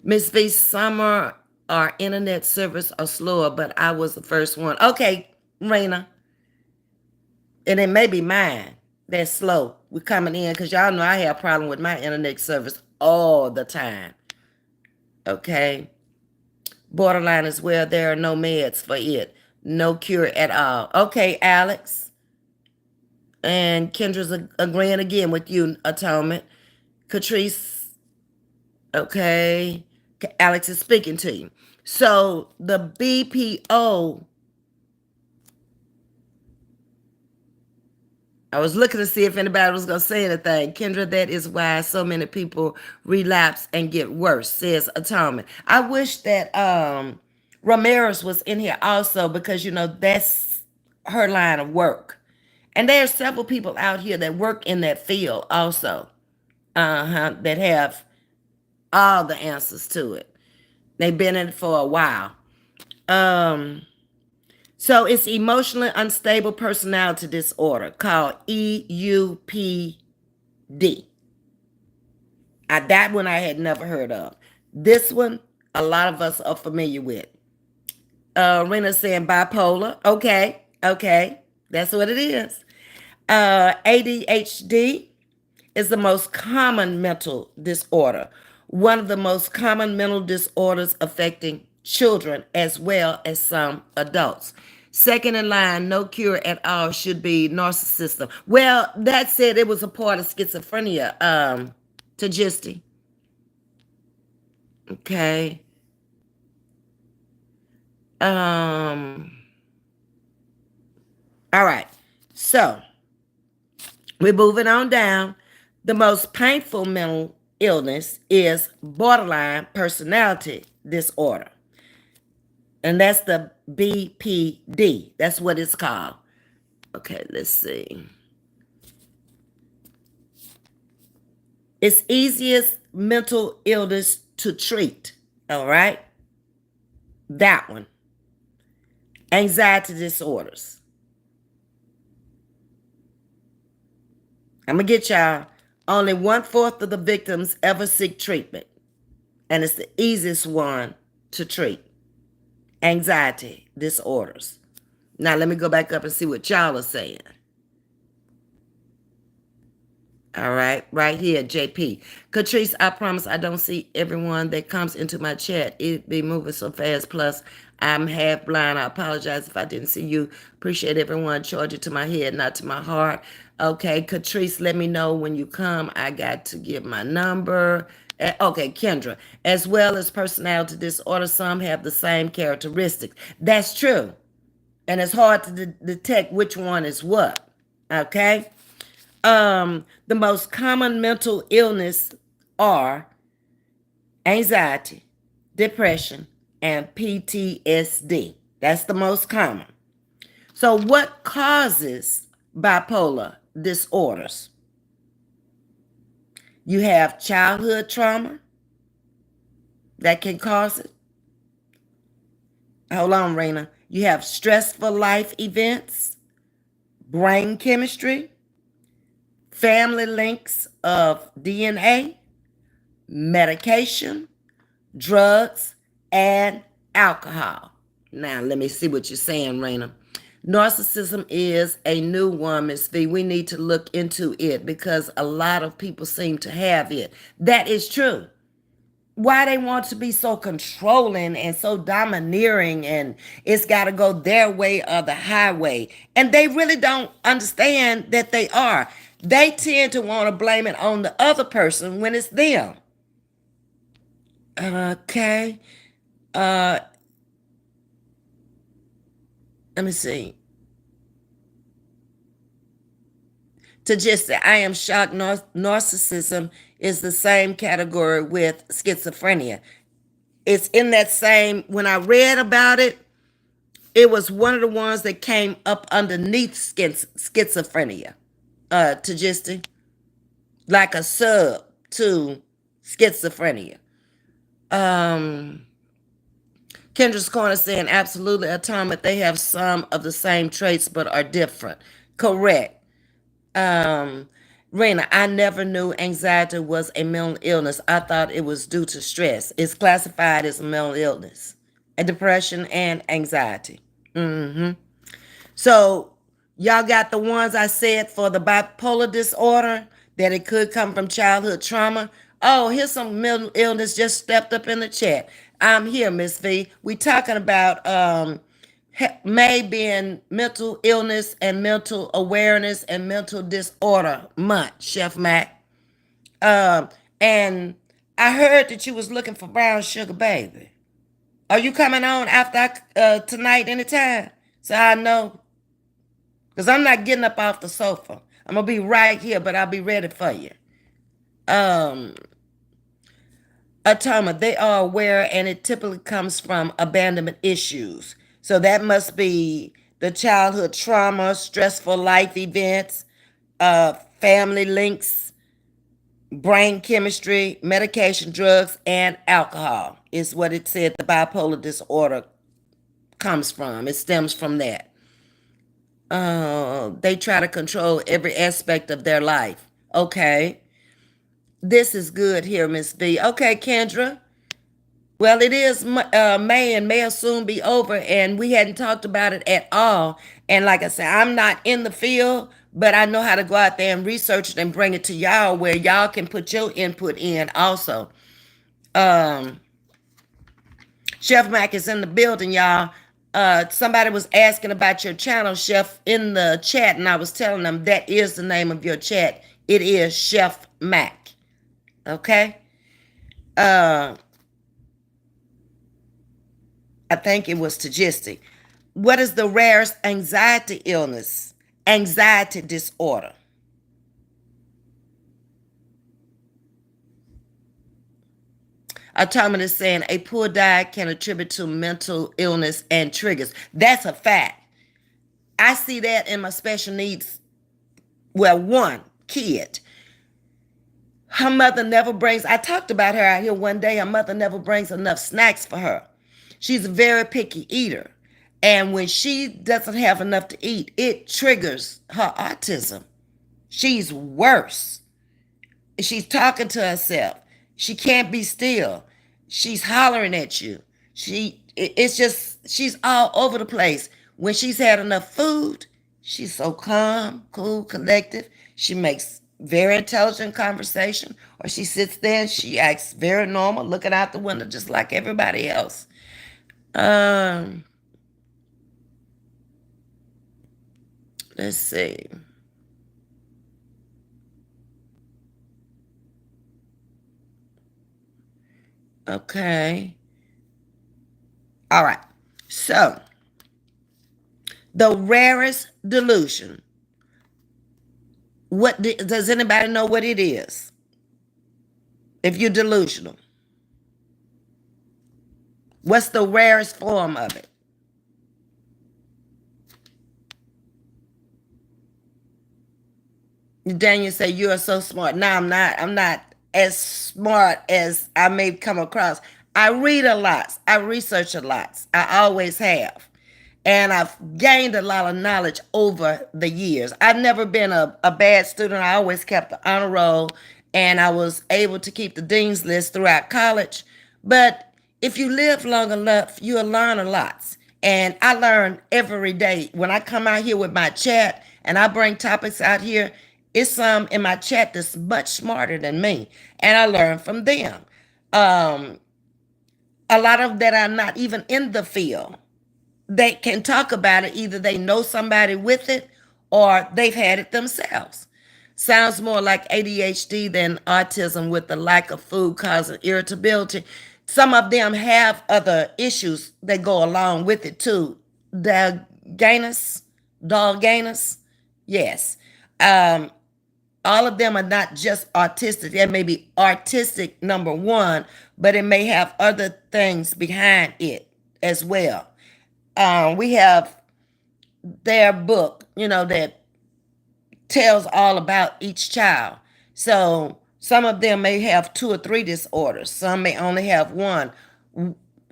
Miss V, summer our internet service are slower, but I was the first one. Okay, Raina. And it may be mine that's slow. We're coming in because y'all know I have a problem with my internet service all the time. Okay. Borderline as well. There are no meds for it. No cure at all. Okay, Alex. And Kendra's agreeing again with you, Atonement. Catrice, okay. Alex is speaking to you. So the BPO, I was looking to see if anybody was going to say anything. Kendra, that is why so many people relapse and get worse, says Atonement. I wish that Ramirez was in here also because, you know, that's her line of work. And there are several people out here that work in that field also, that have all the answers to it. They've been in it for a while. Um, so it's emotionally unstable personality disorder called EUPD. That one I had never heard of. This one, a lot of us are familiar with. Rena saying bipolar. Okay, okay. That's what it is. ADHD is the most common mental disorder, one of the most common mental disorders affecting children as well as some adults. Second in line, no cure at all, should be narcissism. Well, that said, it was a part of schizophrenia, to Gisty. Okay. Um, all right. So we're moving on down. The most painful mental illness is borderline personality disorder. And that's the BPD. That's what it's called. Okay, let's see. It's easiest mental illness to treat. All right. That one. Anxiety disorders. I'm going to get y'all. Only 1/4 of the victims ever seek treatment. And it's the easiest one to treat. Anxiety disorders. Now, let me go back up and see what y'all are saying. All right here, JP. Catrice, I promise I don't see everyone that comes into my chat. It be moving so fast. Plus, I'm half blind. I apologize if I didn't see you. Appreciate everyone. Charge it to my head, not to my heart. Okay, Catrice, let me know when you come. I got to give my number. Okay, Kendra. As well as personality disorder, some have the same characteristics. That's true. And it's hard to detect which one is what. Okay? The most common mental illness are anxiety, depression, and PTSD. That's the most common. So what causes bipolar disorders? You have childhood trauma that can cause it. Hold on, Raina. You have stressful life events, brain chemistry, family links of DNA, medication, drugs, and alcohol. Now, let me see what you're saying, Raina. Narcissism is a new one, Ms.V. We need to look into it because a lot of people seem to have it. That is true. Why they want to be so controlling and so domineering, and it's got to go their way or the highway. And they really don't understand that they are. They tend to want to blame it on the other person when it's them. Okay. Uh, Let me see. To just say, I am shocked narcissism is the same category with schizophrenia. It's in that same, when I read about it, it was one of the ones that came up underneath schizophrenia, to just like a sub to schizophrenia. Um, Kendra's Corner saying absolutely atomic. They have some of the same traits but are different. Correct. Um, Rena, I never knew anxiety was a mental illness. I thought it was due to stress. It's classified as a mental illness, a depression and anxiety. So y'all got the ones I said for the bipolar disorder, that it could come from childhood trauma. Oh, here's some mental illness just stepped up in the chat. I'm here, Miss V. We talking about May being mental illness and mental awareness and mental disorder month, Chef Mac. Um, and I heard that you was looking for brown sugar, baby. Are you coming on after tonight anytime? So I know, because I'm not getting up off the sofa. I'm going to be right here, but I'll be ready for you. Um, Atoma, they are aware, and it typically comes from abandonment issues. So that must be the childhood trauma, stressful life events, family links, brain chemistry, medication, drugs, and alcohol is what it said the bipolar disorder comes from. It stems from that. They try to control every aspect of their life. Okay. This is good here, Ms. V. Okay, Kendra. Well, it is May, and May will soon be over, and we hadn't talked about it at all. And like I said, I'm not in the field, but I know how to go out there and research it and bring it to y'all where y'all can put your input in also. Um, Chef Mac is in the building, y'all. Somebody was asking about your channel, Chef, in the chat, and I was telling them that is the name of your chat. It is Chef Mac. Okay? Uh, I think it was Tagistic. What is the rarest anxiety illness? Anxiety disorder. Autonomous is saying a poor diet can attribute to mental illness and triggers. That's a fact. I see that in my special needs. Well, one kid, her mother never brings, I talked about her out here one day. Her mother never brings enough snacks for her. She's a very picky eater. And when she doesn't have enough to eat, it triggers her autism. She's worse. She's talking to herself. She can't be still. She's hollering at you. It's just, she's all over the place. When she's had enough food, she's so calm, cool, collected. She makes very intelligent conversation, or she sits there and she acts very normal, looking out the window just like everybody else. Let's see. Okay. All right. So, the rarest delusion. Does anybody know what it is? If you're delusional, what's the rarest form of it? Daniel said, "You are so smart." No, I'm not. I'm not as smart as I may come across. I read a lot. I research a lot. I always have. And I've gained a lot of knowledge over the years. I've never been a bad student. I always kept the honor roll, and I was able to keep the dean's list throughout college. But if you live long enough, you'll learn a lot. And I learn every day. When I come out here with my chat and I bring topics out here, it's some in my chat that's much smarter than me. And I learn from them. Um, a lot of that are not even in the field. They can talk about it. Either they know somebody with it or they've had it themselves. Sounds more like ADHD than autism with the lack of food causing irritability. Some of them have other issues that go along with it too. The gainers, dog gainers, yes. Um, all of them are not just autistic. They may be artistic, number one, but it may have other things behind it as well. We have their book, that tells all about each child. So some of them may have two or three disorders. Some may only have one.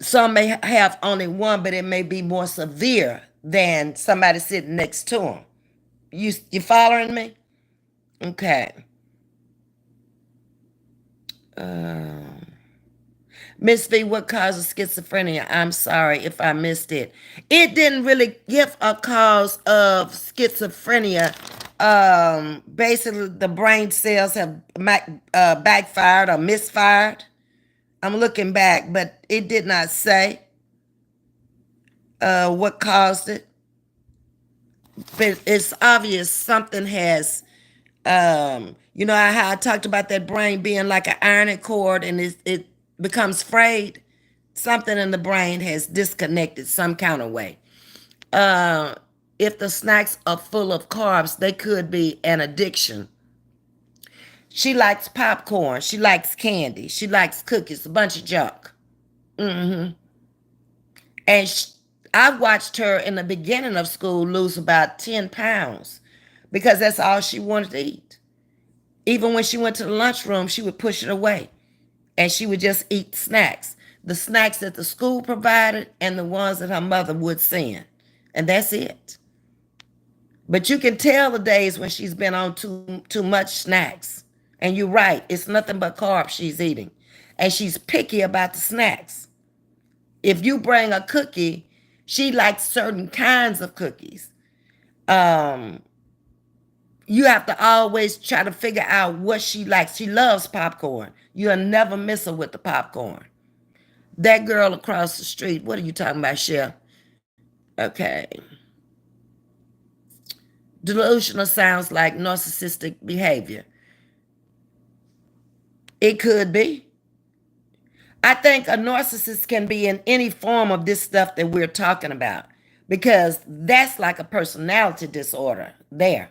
Some may have only one, but it may be more severe than somebody sitting next to them. You following me? Okay. Ms.V, what causes schizophrenia? I'm sorry if I missed it. It didn't really give a cause of schizophrenia. Basically, the brain cells have backfired or misfired. I'm looking back, but it did not say what caused it. But it's obvious something has, how I talked about that brain being like an ironing cord and it becomes frayed. Something in the brain has disconnected some kind of way. If the snacks are full of carbs, they could be an addiction. She likes popcorn. She likes candy. She likes cookies, a bunch of junk. And I watched her in the beginning of school lose about 10 pounds because that's all she wanted to eat. Even when she went to the lunchroom, she would push it away and she would just eat snacks. The snacks that the school provided and the ones that her mother would send. And that's it. But you can tell the days when she's been on too much snacks. And you're right, it's nothing but carbs she's eating. And she's picky about the snacks. If you bring a cookie, she likes certain kinds of cookies. Um, you have to always try to figure out what she likes. She loves popcorn. You'll never miss her with the popcorn. That girl across the street, what are you talking about, Chef? Okay. Delusional sounds like narcissistic behavior. It could be. I think a narcissist can be in any form of this stuff that we're talking about because that's like a personality disorder there.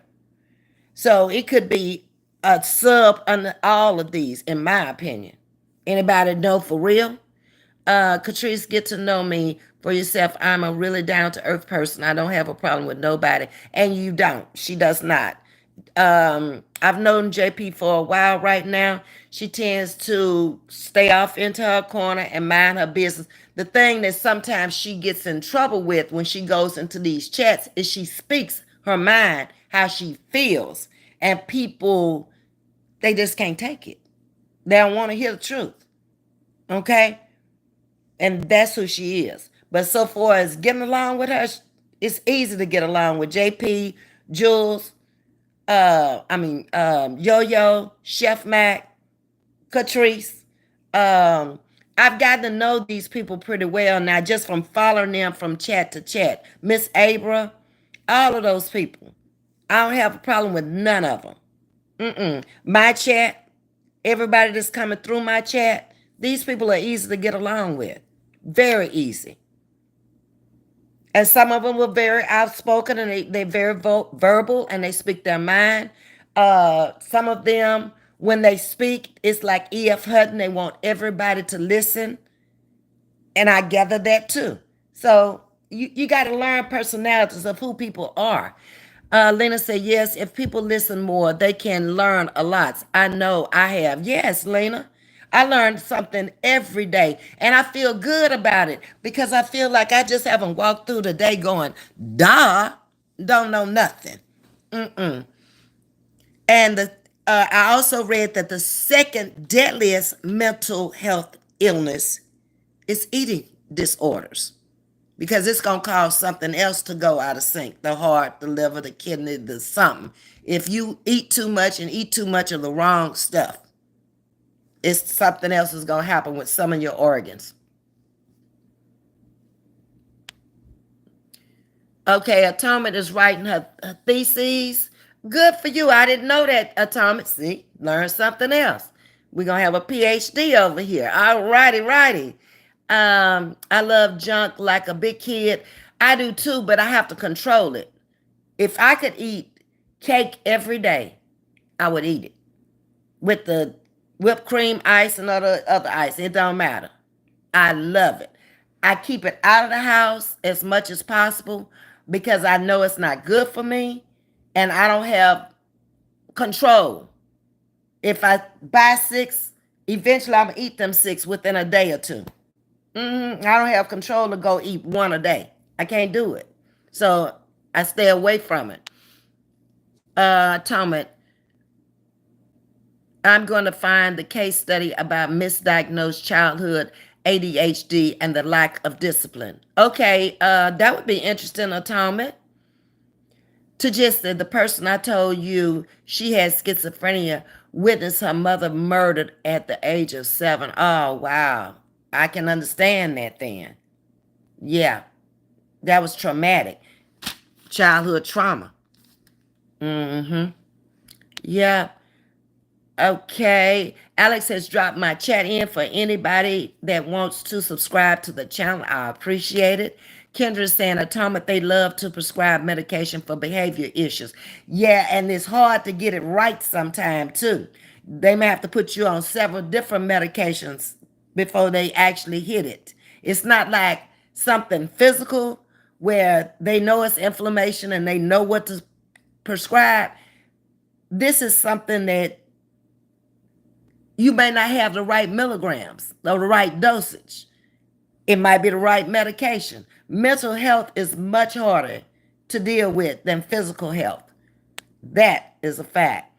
So it could be a sub under all of these, in my opinion. Anybody know for real? Catrice, get to know me for yourself. I'm a really down to earth person. I don't have a problem with nobody. And you don't. She does not. I've known JP for a while right now. She tends to stay off into her corner and mind her business. The thing that sometimes she gets in trouble with when she goes into these chats is she speaks her mind, how she feels. And people, they just can't take it. They don't want to hear the truth. Okay? And that's who she is. But so far as getting along with her, it's easy to get along with JP, Jules, Yo-Yo, Chef Mac, Catrice. I've gotten to know these people pretty well now just from following them from chat to chat. Miss Abra, all of those people. I don't have a problem with none of them. My chat, everybody that's coming through my chat, these people are easy to get along with. Very easy. And some of them were very outspoken and they're very verbal and they speak their mind. Some of them, when they speak, it's like E.F. Hutton. They want everybody to listen. And I gather that too. So you got to learn personalities of who people are. Lena said, yes, if people listen more, they can learn a lot. I know I have. Yes, Lena. I learned something every day and I feel good about it because I feel like I just haven't walked through the day going, duh, don't know nothing. Mm-mm. And I also read that the second deadliest mental health illness is eating disorders because it's going to cause something else to go out of sync, the heart, the liver, the kidney, the something. If you eat too much and eat too much of the wrong stuff, it's something else is going to happen with some of your organs. Okay, Atomic is writing her theses. Good for you. I didn't know that, Atomic. See, learn something else. We're going to have a PhD over here. All righty, righty. I love junk like a big kid. I do too, but I have to control it. If I could eat cake every day, I would eat it with the whipped cream ice and other ice. It don't matter. I love it. I keep it out of the house as much as possible because I know it's not good for me and I don't have control. If I buy 6, eventually I'm gonna eat them 6 within a day or 2. I don't have control to go eat 1 a day. I can't do it. So I stay away from it. Tom, I'm going to find the case study about misdiagnosed childhood ADHD and the lack of discipline. Okay, that would be interesting, Atomic. To just the person I told you she had schizophrenia witnessed her mother murdered at the age of 7. Oh, wow. I can understand that then. Yeah, that was traumatic. Childhood trauma. Yeah. Okay. Alex has dropped my chat in for anybody that wants to subscribe to the channel. I appreciate it. Kendra is saying, Atomic, they love to prescribe medication for behavior issues. Yeah, and it's hard to get it right sometime too. They may have to put you on several different medications before they actually hit it. It's not like something physical, where they know it's inflammation and they know what to prescribe, this is something that you may not have the right milligrams or the right dosage. It might be the right medication. Mental health is much harder to deal with than physical health. That is a fact.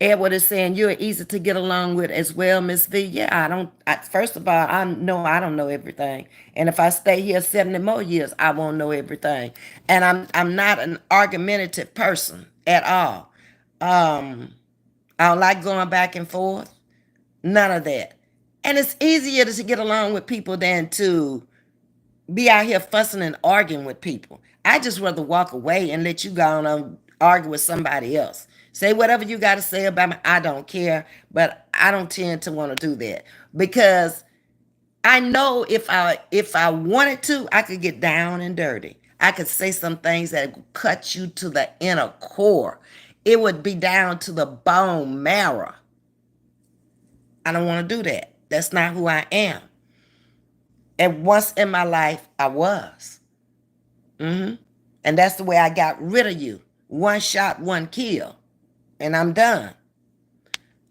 Edward is saying you're easy to get along with as well, Miss V. Yeah, first of all, I know I don't know everything. And if I stay here 70 more years, I won't know everything. And I'm not an argumentative person at all. Um, I don't like going back and forth. None of that. And it's easier to get along with people than to be out here fussing and arguing with people. I just rather walk away and let you go on and argue with somebody else. Say whatever you got to say about me. I don't care, but I don't tend to want to do that because I know if I wanted to, I could get down and dirty. I could say some things that would cut you to the inner core. It would be down to the bone marrow. I don't want to do that. That's not who I am. And once in my life, I was. And that's the way I got rid of you. One shot, one kill. And I'm done.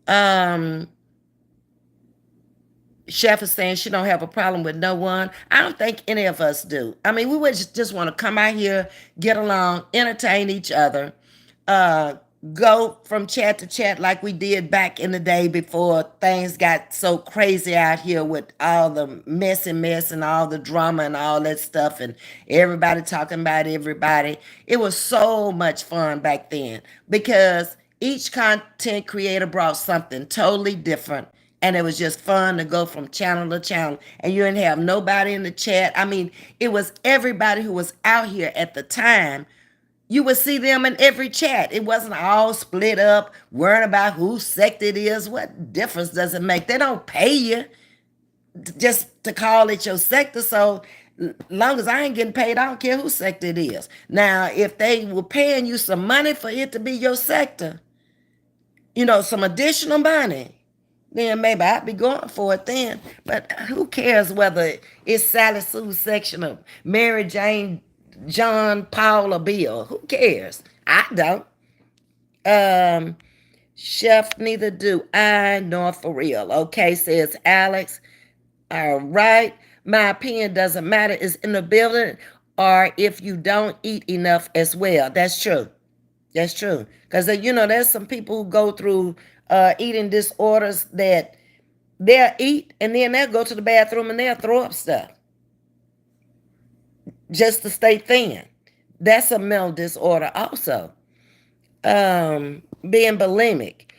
Um, Chef is saying she don't have a problem with no one. I don't think any of us do. I mean, we would just want to come out here, get along, entertain each other, uh, go from chat to chat like we did back in the day before things got so crazy out here with all the mess and all the drama and all that stuff and everybody talking about everybody. It was so much fun back then because each content creator brought something totally different, and it was just fun to go from channel to channel. And you didn't have nobody in the chat. I mean, it was everybody who was out here at the time. You would see them in every chat. It wasn't all split up, worrying about whose sect it is. What difference does it make? They don't pay you just to call it your sector. So long as I ain't getting paid, I don't care whose sector it is. Now, if they were paying you some money for it to be your sector, some additional money, then maybe I'd be going for it then. But who cares whether it's Sally Sue's section of Mary Jane, John, Paul, or Bill? Who cares? I don't. Um, Chef, neither do I, nor for real. Okay, says Alex. All right. My opinion doesn't matter. It's in the building or if you don't eat enough as well. That's true. That's true. Because, there's some people who go through eating disorders that they'll eat and then they'll go to the bathroom and they'll throw up stuff just to stay thin. That's a mental disorder also. Being bulimic,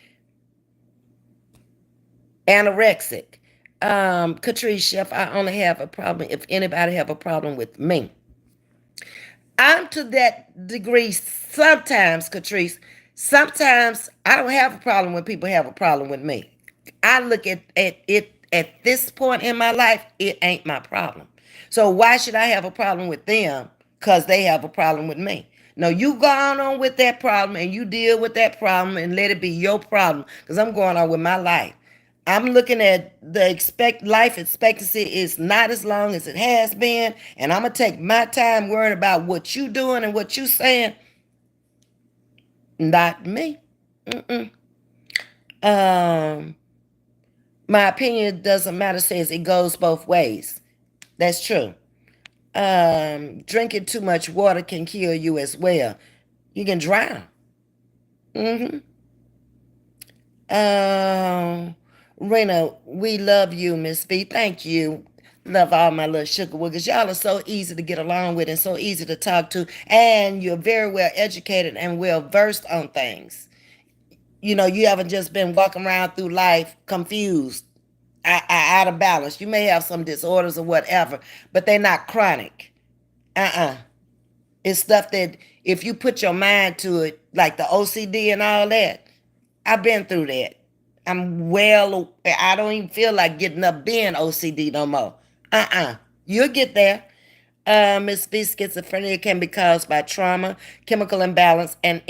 anorexic. Catrice, Chef, I only have a problem if anybody have a problem with me. I'm to that degree sometimes, Catrice. Sometimes I don't have a problem when people have a problem with me. I look at it at this point in my life, it ain't my problem. So why should I have a problem with them? Because they have a problem with me. No, you go on with that problem and you deal with that problem and let it be your problem. Because I'm going on with my life. I'm looking at the life expectancy is not as long as it has been, and I'm gonna take my time worrying about what you doing and what you saying. Not me. Mm-mm. Um, my opinion doesn't matter. Says it goes both ways. That's true. Drinking too much water can kill you as well. You can drown. Mm-hmm. Um, Rena, we love you, Ms.V. Thank you. Love all my little sugar woogers. Y'all are so easy to get along with and so easy to talk to. And you're very well educated and well versed on things. You haven't just been walking around through life confused, out of balance. You may have some disorders or whatever, but they're not chronic. Uh-uh. It's stuff that if you put your mind to it, like the OCD and all that, I've been through that. I don't even feel like getting up being OCD no more. You'll get there. Ms.V, schizophrenia can be caused by trauma, chemical imbalance, and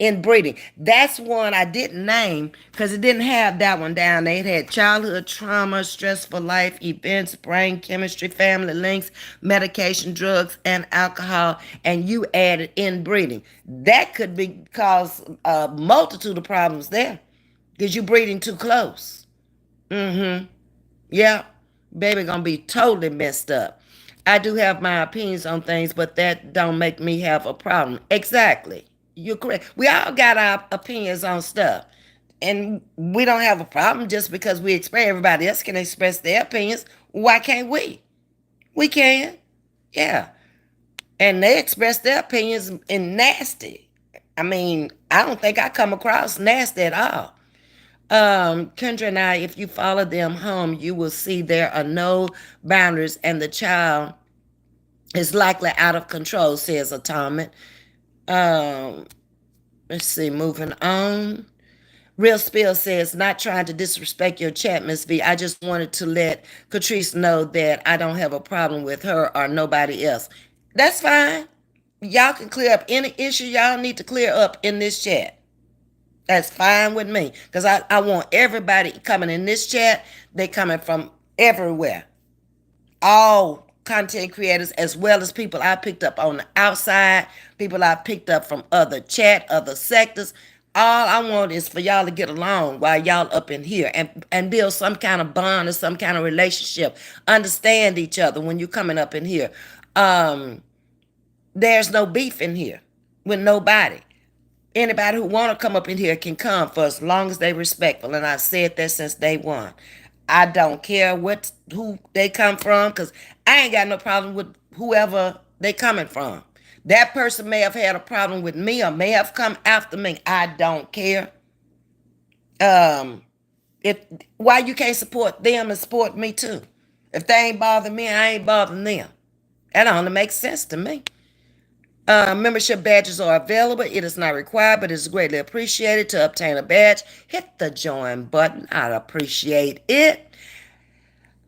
Inbreeding. That's one I didn't name because it didn't have that one down there. It had childhood trauma, stressful life events, brain chemistry, family links, medication, drugs, and alcohol. And you added inbreeding. That could be cause a multitude of problems there because you're breeding too close. Mm-hmm. Yeah, baby gonna be totally messed up. I do have my opinions on things, but that don't make me have a problem. Exactly. You're correct. We all got our opinions on stuff. And we don't have a problem just because we express everybody else can express their opinions. Why can't we? We can. Yeah. And they express their opinions in nasty. I mean, I don't think I come across nasty at all. Kendra and I, if you follow them home, you will see there are no boundaries and the child is likely out of control, says Atomic. Um, let's see, moving on. Real Spill says, not trying to disrespect your chat, Ms. V. I just wanted to let Catrice know that I don't have a problem with her or nobody else. That's fine. Y'all can clear up any issue y'all need to clear up in this chat. That's fine with me. Because I want everybody coming in this chat, they coming from everywhere. All content creators as well as people I picked up on the outside, people I picked up from other chat, other sectors. All I want is for y'all to get along while y'all up in here and build some kind of bond or some kind of relationship. Understand each other when you're coming up in here. Um, there's no beef in here with nobody. Anybody who want to come up in here can come for as long as they respectful. And I've said that since day one. I don't care who they come from because I ain't got no problem with whoever they coming from. That person may have had a problem with me or may have come after me. I don't care. Um, if why you can't support them and support me too? If they ain't bothering me, I ain't bothering them. That only makes sense to me. Membership badges are available. It is not required, but it is greatly appreciated. To obtain a badge, hit the join button. I'd appreciate it.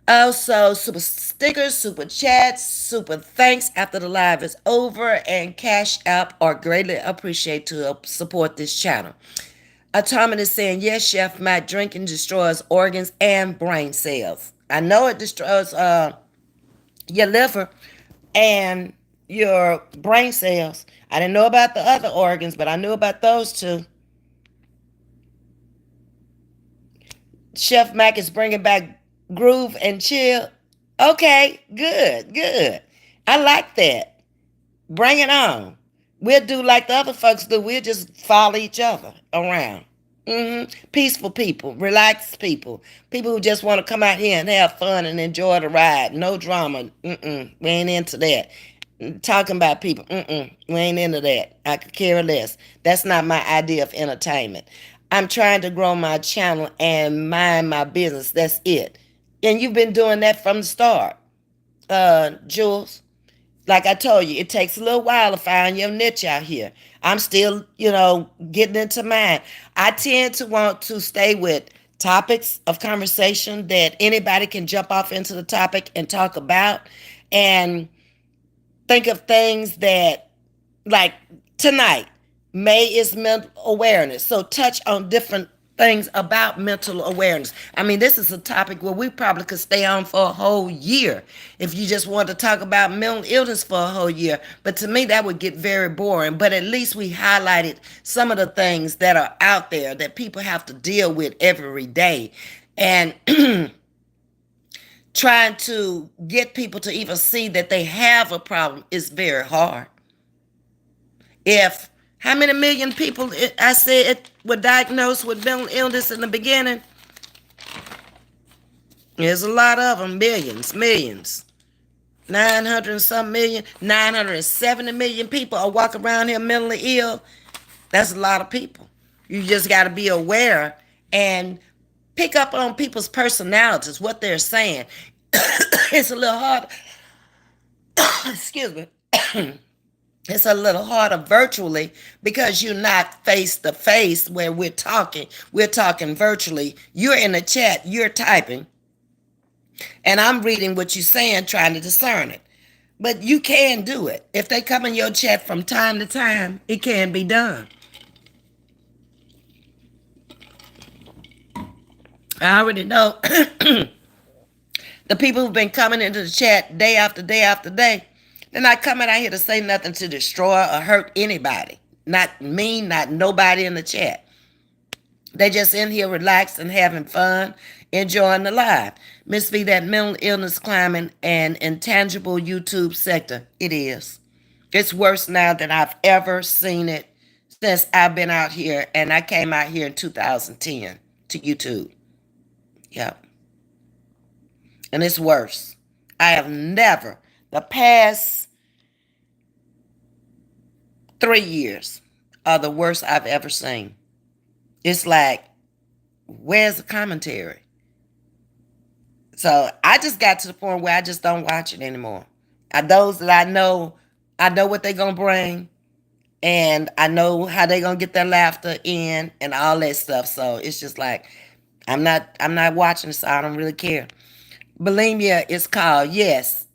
Also, super stickers, super chats, super thanks after the live is over, and cash app are greatly appreciated to support this channel. Atomic is saying, yes, Chef, my drinking destroys organs and brain cells. I know it destroys your liver and your brain cells. I didn't know about the other organs, but I knew about those two. Chef Mac is bringing back groove and chill. Okay, good, good. I like that. Bring it on. We'll do like the other folks do. We'll just follow each other around. Peaceful people, relaxed people, people who just want to come out here and have fun and enjoy the ride. No drama. We ain't into that. Talking about people. We ain't into that. I could care less. That's not my idea of entertainment. I'm trying to grow my channel and mind my business. That's it. And you've been doing that from the start, Jules. Like I told you, it takes a little while to find your niche out here. I'm still, getting into mine. I tend to want to stay with topics of conversation that anybody can jump off into the topic and talk about, and think of things that, like tonight, May is mental awareness. So touch on different things about mental awareness. I mean, this is a topic where we probably could stay on for a whole year if you just want to talk about mental illness for a whole year. But to me, that would get very boring. But at least we highlighted some of the things that are out there that people have to deal with every day. And trying to get people to even see that they have a problem is very hard. If how many million people I said were diagnosed with mental illness in the beginning? There's a lot of them, millions. 900 and some million, 970 million people are walking around here mentally ill. That's a lot of people. You just got to be aware and pick up on people's personalities, what they're saying. It's a little hard. Excuse me. It's a little harder virtually because you're not face to face where we're talking. We're talking virtually. You're in the chat, you're typing, and I'm reading what you're saying, trying to discern it. But you can do it. If they come in your chat from time to time, it can be done. I already know the people who've been coming into the chat day after day after day, they're not coming out here to say nothing to destroy or hurt anybody. Not me, not nobody in the chat. They just in here relaxed and having fun, enjoying the life. Ms.V, that mental illness climbing an intangible YouTube sector. It is. It's worse now than I've ever seen it since I've been out here, and I came out here in 2010 to YouTube. Yep. And it's worse. I have never, the past 3 years are the worst I've ever seen. It's like, where's the commentary? So I just got to the point where I just don't watch it anymore. Those that I know what they're gonna bring, and I know how they're gonna get their laughter in and all that stuff. So it's just like I'm not watching, so I don't really care. Bulimia is called, yes,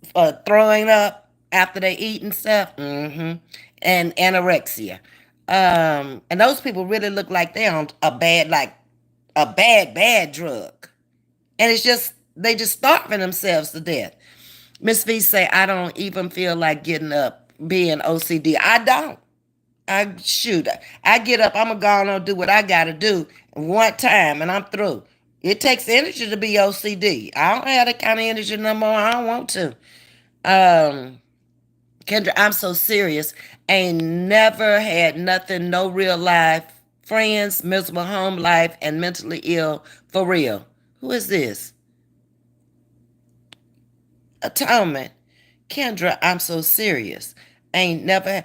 throwing up after they eat and stuff. And anorexia. And those people really look like they're on a bad drug. And it's just they just starving themselves to death. Ms.V say, I don't even feel like getting up being OCD. I don't. I get up, I'm gonna go on and do what I gotta do one time and I'm through. It takes energy to be OCD. I don't have that kind of energy no more. I don't want to. Um, Kendra, I'm so serious. Ain't never had nothing, no real life, friends, miserable home life, and mentally ill for real. Who is this? Atonement. Kendra, I'm so serious. Ain't never.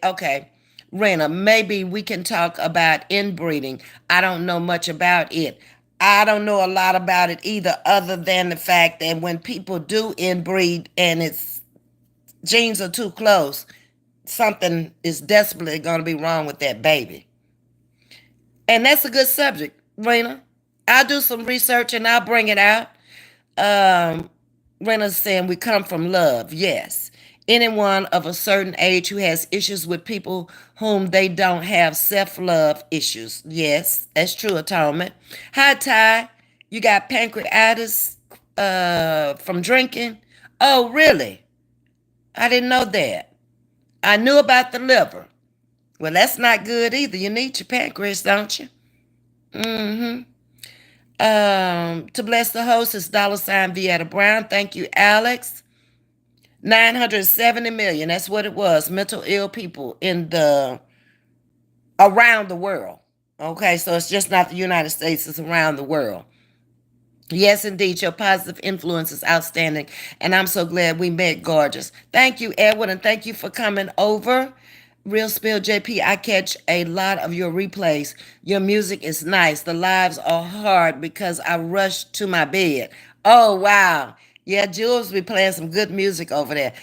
Okay. Rena, maybe we can talk about inbreeding. I don't know much about it. I don't know a lot about it either, other than the fact that when people do inbreed and its genes are too close, something is desperately going to be wrong with that baby. And that's a good subject, Rena. I'll do some research and I'll bring it out. Um, Rena's saying we come from love. Yes. Anyone of a certain age who has issues with people whom they don't have self-love issues. Yes, that's true, Atonement. Hi, Ty. You got pancreatitis from drinking? Oh, really? I didn't know that. I knew about the liver. Well, that's not good either. You need your pancreas, don't you? Mm-hmm. To bless the host is $ Vieta Brown. Thank you, Alex. 970 million. That's what it was. Mental ill people in the around the world. Okay, so it's just not the United States, it's around the world. Yes, indeed, your positive influence is outstanding, and I'm so glad we met, gorgeous. Thank you, Edward, and thank you for coming over. Real Spill JP, I catch a lot of your replays. Your music is nice. The lives are hard because I rush to my bed. Oh, wow. Yeah, Jules be playing some good music over there.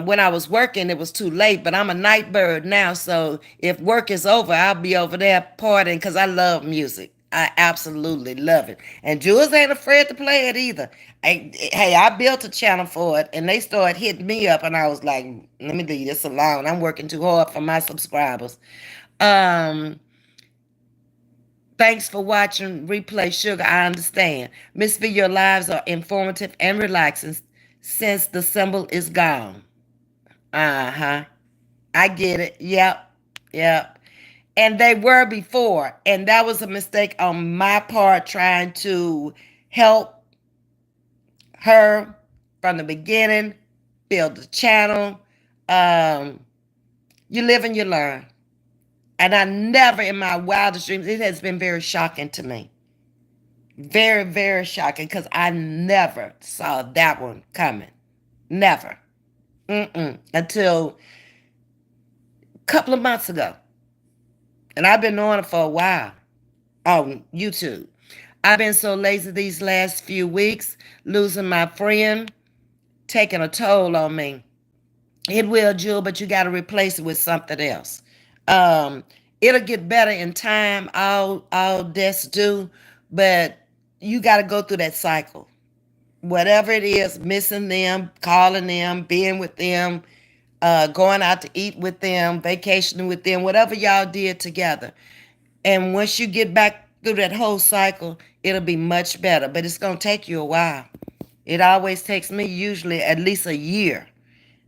When I was working, it was too late, but I'm a night bird now. So if work is over, I'll be over there partying because I love music. I absolutely love it. And Jules ain't afraid to play it either. Hey, I built a channel for it and they started hitting me up and I was like, let me leave this alone. I'm working too hard for my subscribers. Um, Thanks for watching Replay Sugar. I understand. Miss V, your lives are informative and relaxing since the symbol is gone. Uh-huh. I get it. Yep. And they were before. And that was a mistake on my part trying to help her from the beginning, build the channel. Um, you live and you learn. And I never in my wildest dreams, it has been very shocking to me. Very, very shocking because I never saw that one coming. Never. Until a couple of months ago. And I've been on it for a while on YouTube. I've been so lazy these last few weeks, losing my friend, taking a toll on me. It will, Jewel, but you got to replace it with something else. Um, it'll get better in time. All deaths do, but you got to go through that cycle. Whatever it is, missing them, calling them, being with them, going out to eat with them, vacationing with them, whatever y'all did together. And once you get back through that whole cycle, it'll be much better. But it's going to take you a while. It always takes me usually at least a year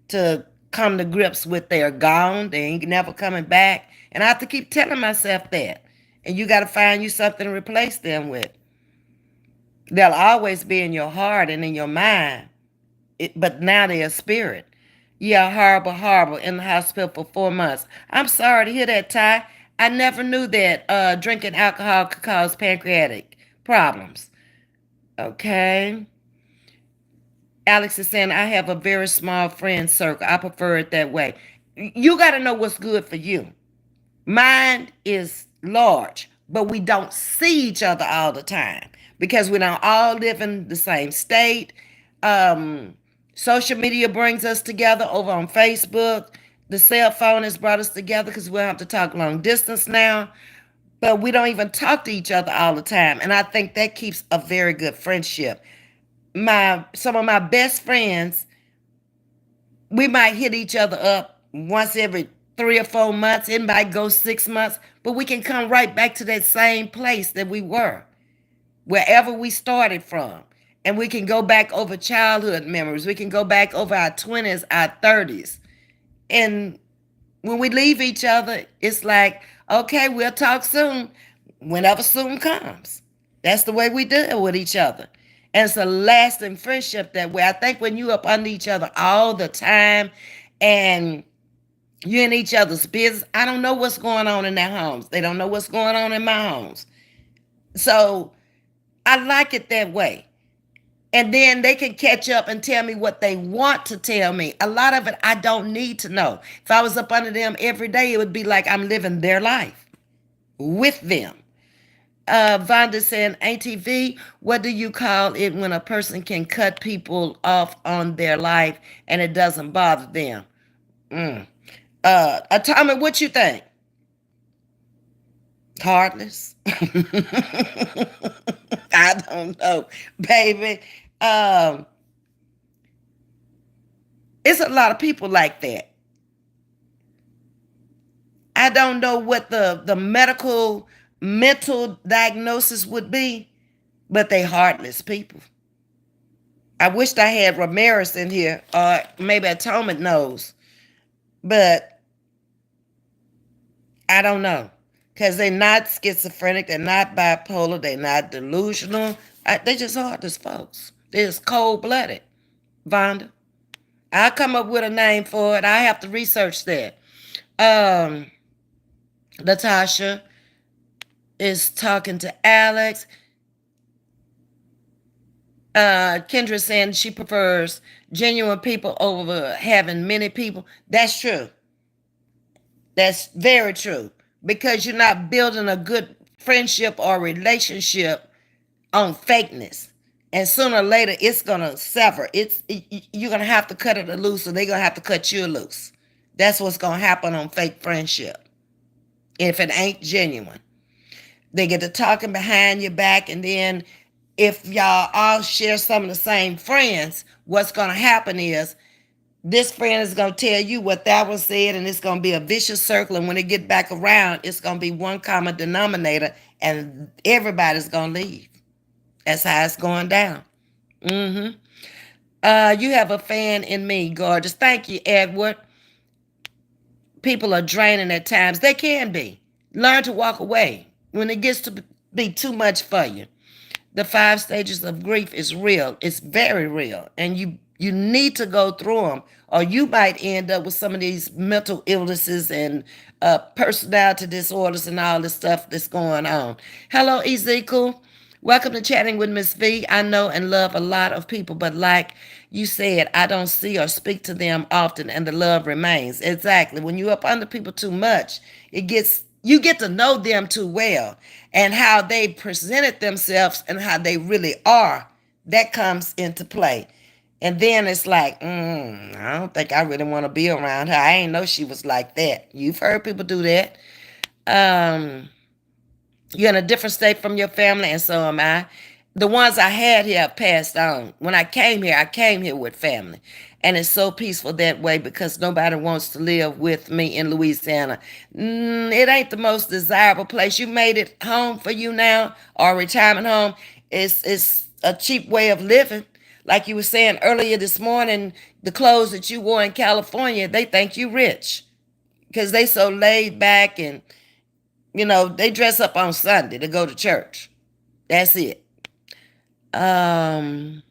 to come to grips with they're gone. They ain't never coming back. And I have to keep telling myself that. And you got to find you something to replace them with. They'll always be in your heart and in your mind, but now they're a spirit. Yeah, horrible, horrible. In the hospital for 4 months. I'm sorry to hear that, Ty. I never knew that drinking alcohol could cause pancreatic problems. Okay. Alex is saying, I have a very small friend circle. I prefer it that way. You got to know what's good for you. Mine is large, but we don't see each other all the time because we don't all live in the same state. Um, Social media brings us together over on Facebook. The cell phone has brought us together because we don't have to talk long distance now, but we don't even talk to each other all the time. And I think that keeps a very good friendship. Some of my best friends, we might hit each other up once every 3 or 4 months. It might go 6 months, but we can come right back to that same place that we were, wherever we started from. And we can go back over childhood memories. We can go back over our 20s, our 30s. And when we leave each other, it's like, okay, we'll talk soon, whenever soon comes. That's the way we deal with each other. And it's a lasting friendship that way. I think when you up under each other all the time and you're in each other's business, I don't know what's going on in their homes. They don't know what's going on in my homes. So I like it that way. And then they can catch up and tell me what they want to tell me. A lot of it I don't need to know. If I was up under them every day, it would be like I'm living their life with them. Vonda saying, ATV, what do you call it when a person can cut people off on their life and it doesn't bother them? Tommy, what you think? Heartless? I don't know, baby. Um, it's a lot of people like that. I don't know what the medical mental diagnosis would be, but they heartless people. I wished I had Ramirez in here, or maybe Atomic knows, but I don't know. Because they're not schizophrenic, they're not bipolar, they're not delusional. They just heartless folks. They're just cold-blooded, Vonda. I'll come up with a name for it. I have to research that. Um, Natasha is talking to Alex. Kendra saying she prefers genuine people over having many people. That's true. That's very true. Because you're not building a good friendship or relationship on fakeness. And sooner or later, it's gonna sever. You're gonna have to cut it loose, or they're gonna have to cut you loose. That's what's gonna happen on fake friendship. If it ain't genuine, they get to talking behind your back, and then if y'all all share some of the same friends, what's gonna happen is this friend is gonna tell you what that one said, and it's gonna be a vicious circle. And when it get back around, it's gonna be one common denominator, and everybody's gonna leave. That's how it's going down. Mm-hmm. You have a fan in me, gorgeous. Thank you, Edward. People are draining at times. They can be. Learn to walk away when it gets to be too much for you. The 5 stages of grief is real. It's very real. And you need to go through them, or you might end up with some of these mental illnesses and personality disorders and all this stuff that's going on. Hello, Ezekiel. Welcome to Chatting with Ms.V. I know and love a lot of people, but like you said, I don't see or speak to them often, and the love remains. Exactly. When you up under people too much, you get to know them too well, and how they presented themselves and how they really are. That comes into play. And then it's like, I don't think I really want to be around her. I ain't know she was like that. You've heard people do that. Um, you're in a different state from your family, and so am I. The ones I had here have passed on. When I came here with family. And it's so peaceful that way because nobody wants to live with me in Louisiana. It ain't the most desirable place. You made it home for you now, or retirement home. It's a cheap way of living. Like you were saying earlier this morning, the clothes that you wore in California, they think you rich because they so laid back, and they dress up on Sunday to go to church. That's it. Um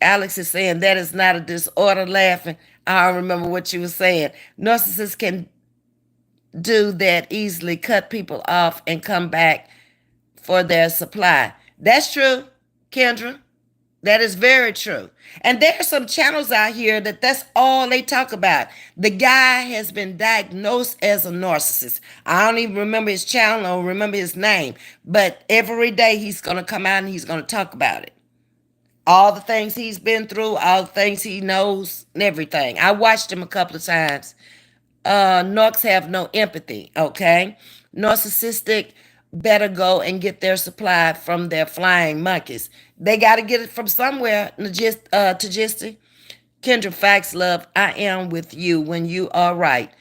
Alex is saying that is not a disorder. Laughing. I don't remember what you were saying. Narcissists can do that easily, cut people off and come back for their supply. That's true, Kendra. That is very true. And there are some channels out here that's all they talk about. The guy has been diagnosed as a narcissist. I don't even remember his channel or remember his name. But every day he's going to come out and he's going to talk about it. All the things he's been through, all the things he knows, and everything. I watched him a couple of times. Narcs have no empathy, okay? Narcissistic better go and get their supply from their flying monkeys. They got to get it from somewhere, Tajisti. Kendra Facts, love, I am with you when you are right.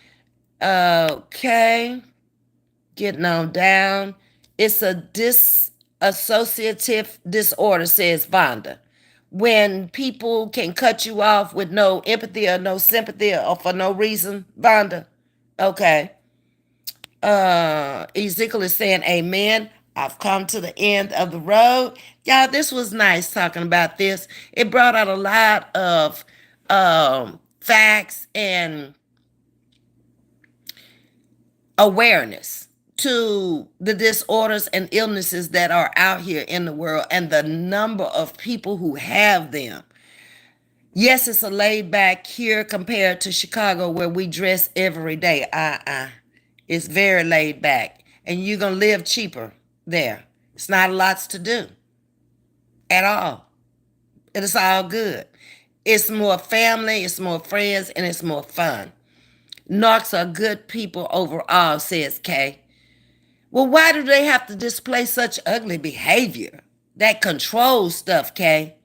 Okay, getting on down. It's a dissociative disorder, says Vonda. When people can cut you off with no empathy or no sympathy or for no reason, Vonda. Okay. Ezekiel is saying, Amen. I've come to the end of the road. Y'all, this was nice talking about this. It brought out a lot of facts and awareness to the disorders and illnesses that are out here in the world and the number of people who have them. Yes, it's a laid back here compared to Chicago where we dress every day. It's very laid back. And you're going to live cheaper there. It's not lots to do at all. It's all good. It's more family, it's more friends, and it's more fun. Narcs are good people overall, says Kay. Well, why do they have to display such ugly behavior? That control stuff, Kay.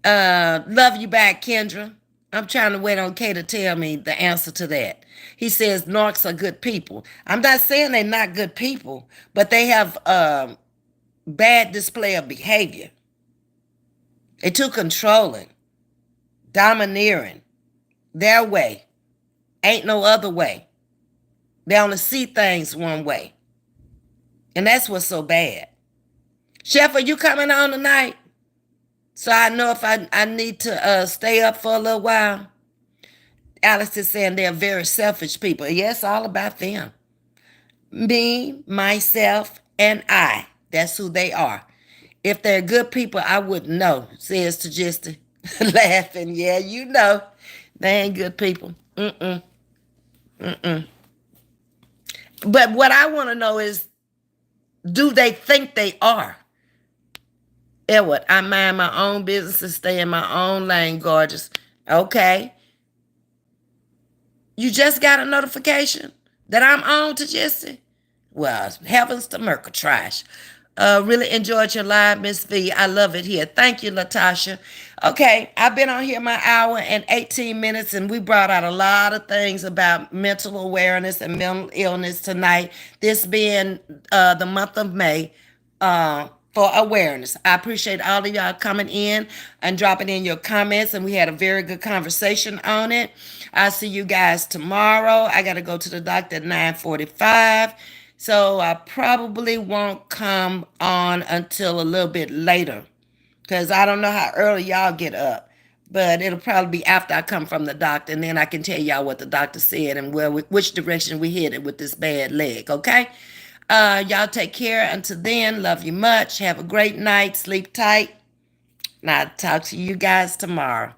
Love you back, Kendra. I'm trying to wait on Kay to tell me the answer to that. He says narcs are good people. I'm not saying they're not good people, but they have bad display of behavior. They're too controlling, domineering. Their way. Ain't no other way. They only see things one way. And that's what's so bad. Chef, are you coming on tonight? So I know if I need to stay up for a little while. Alex is saying they're very selfish people. Yes, all about them. Me, myself, and I. That's who they are. If they're good people, I wouldn't know, says Tajisti. Laughing. Yeah, you know. They ain't good people. Mm-mm. But what I want to know is, do they think they are? Edward, I mind my own business and stay in my own lane, gorgeous. Okay. You just got a notification that I'm on to Jesse? Well, heavens to Merkel trash. Really enjoyed your live, Ms.V. I love it here. Thank you, Latasha. Okay, I've been on here my hour and 18 minutes, and we brought out a lot of things about mental awareness and mental illness tonight. This being the month of May. For awareness. I appreciate all of y'all coming in and dropping in your comments, and we had a very good conversation on it. I'll see you guys tomorrow. I got to go to the doctor at 9:45, so I probably won't come on until a little bit later because I don't know how early y'all get up, but it'll probably be after I come from the doctor, and then I can tell y'all what the doctor said and which direction we headed with this bad leg, okay? Y'all take care. Until then, love you much. Have a great night. Sleep tight. And I'll talk to you guys tomorrow.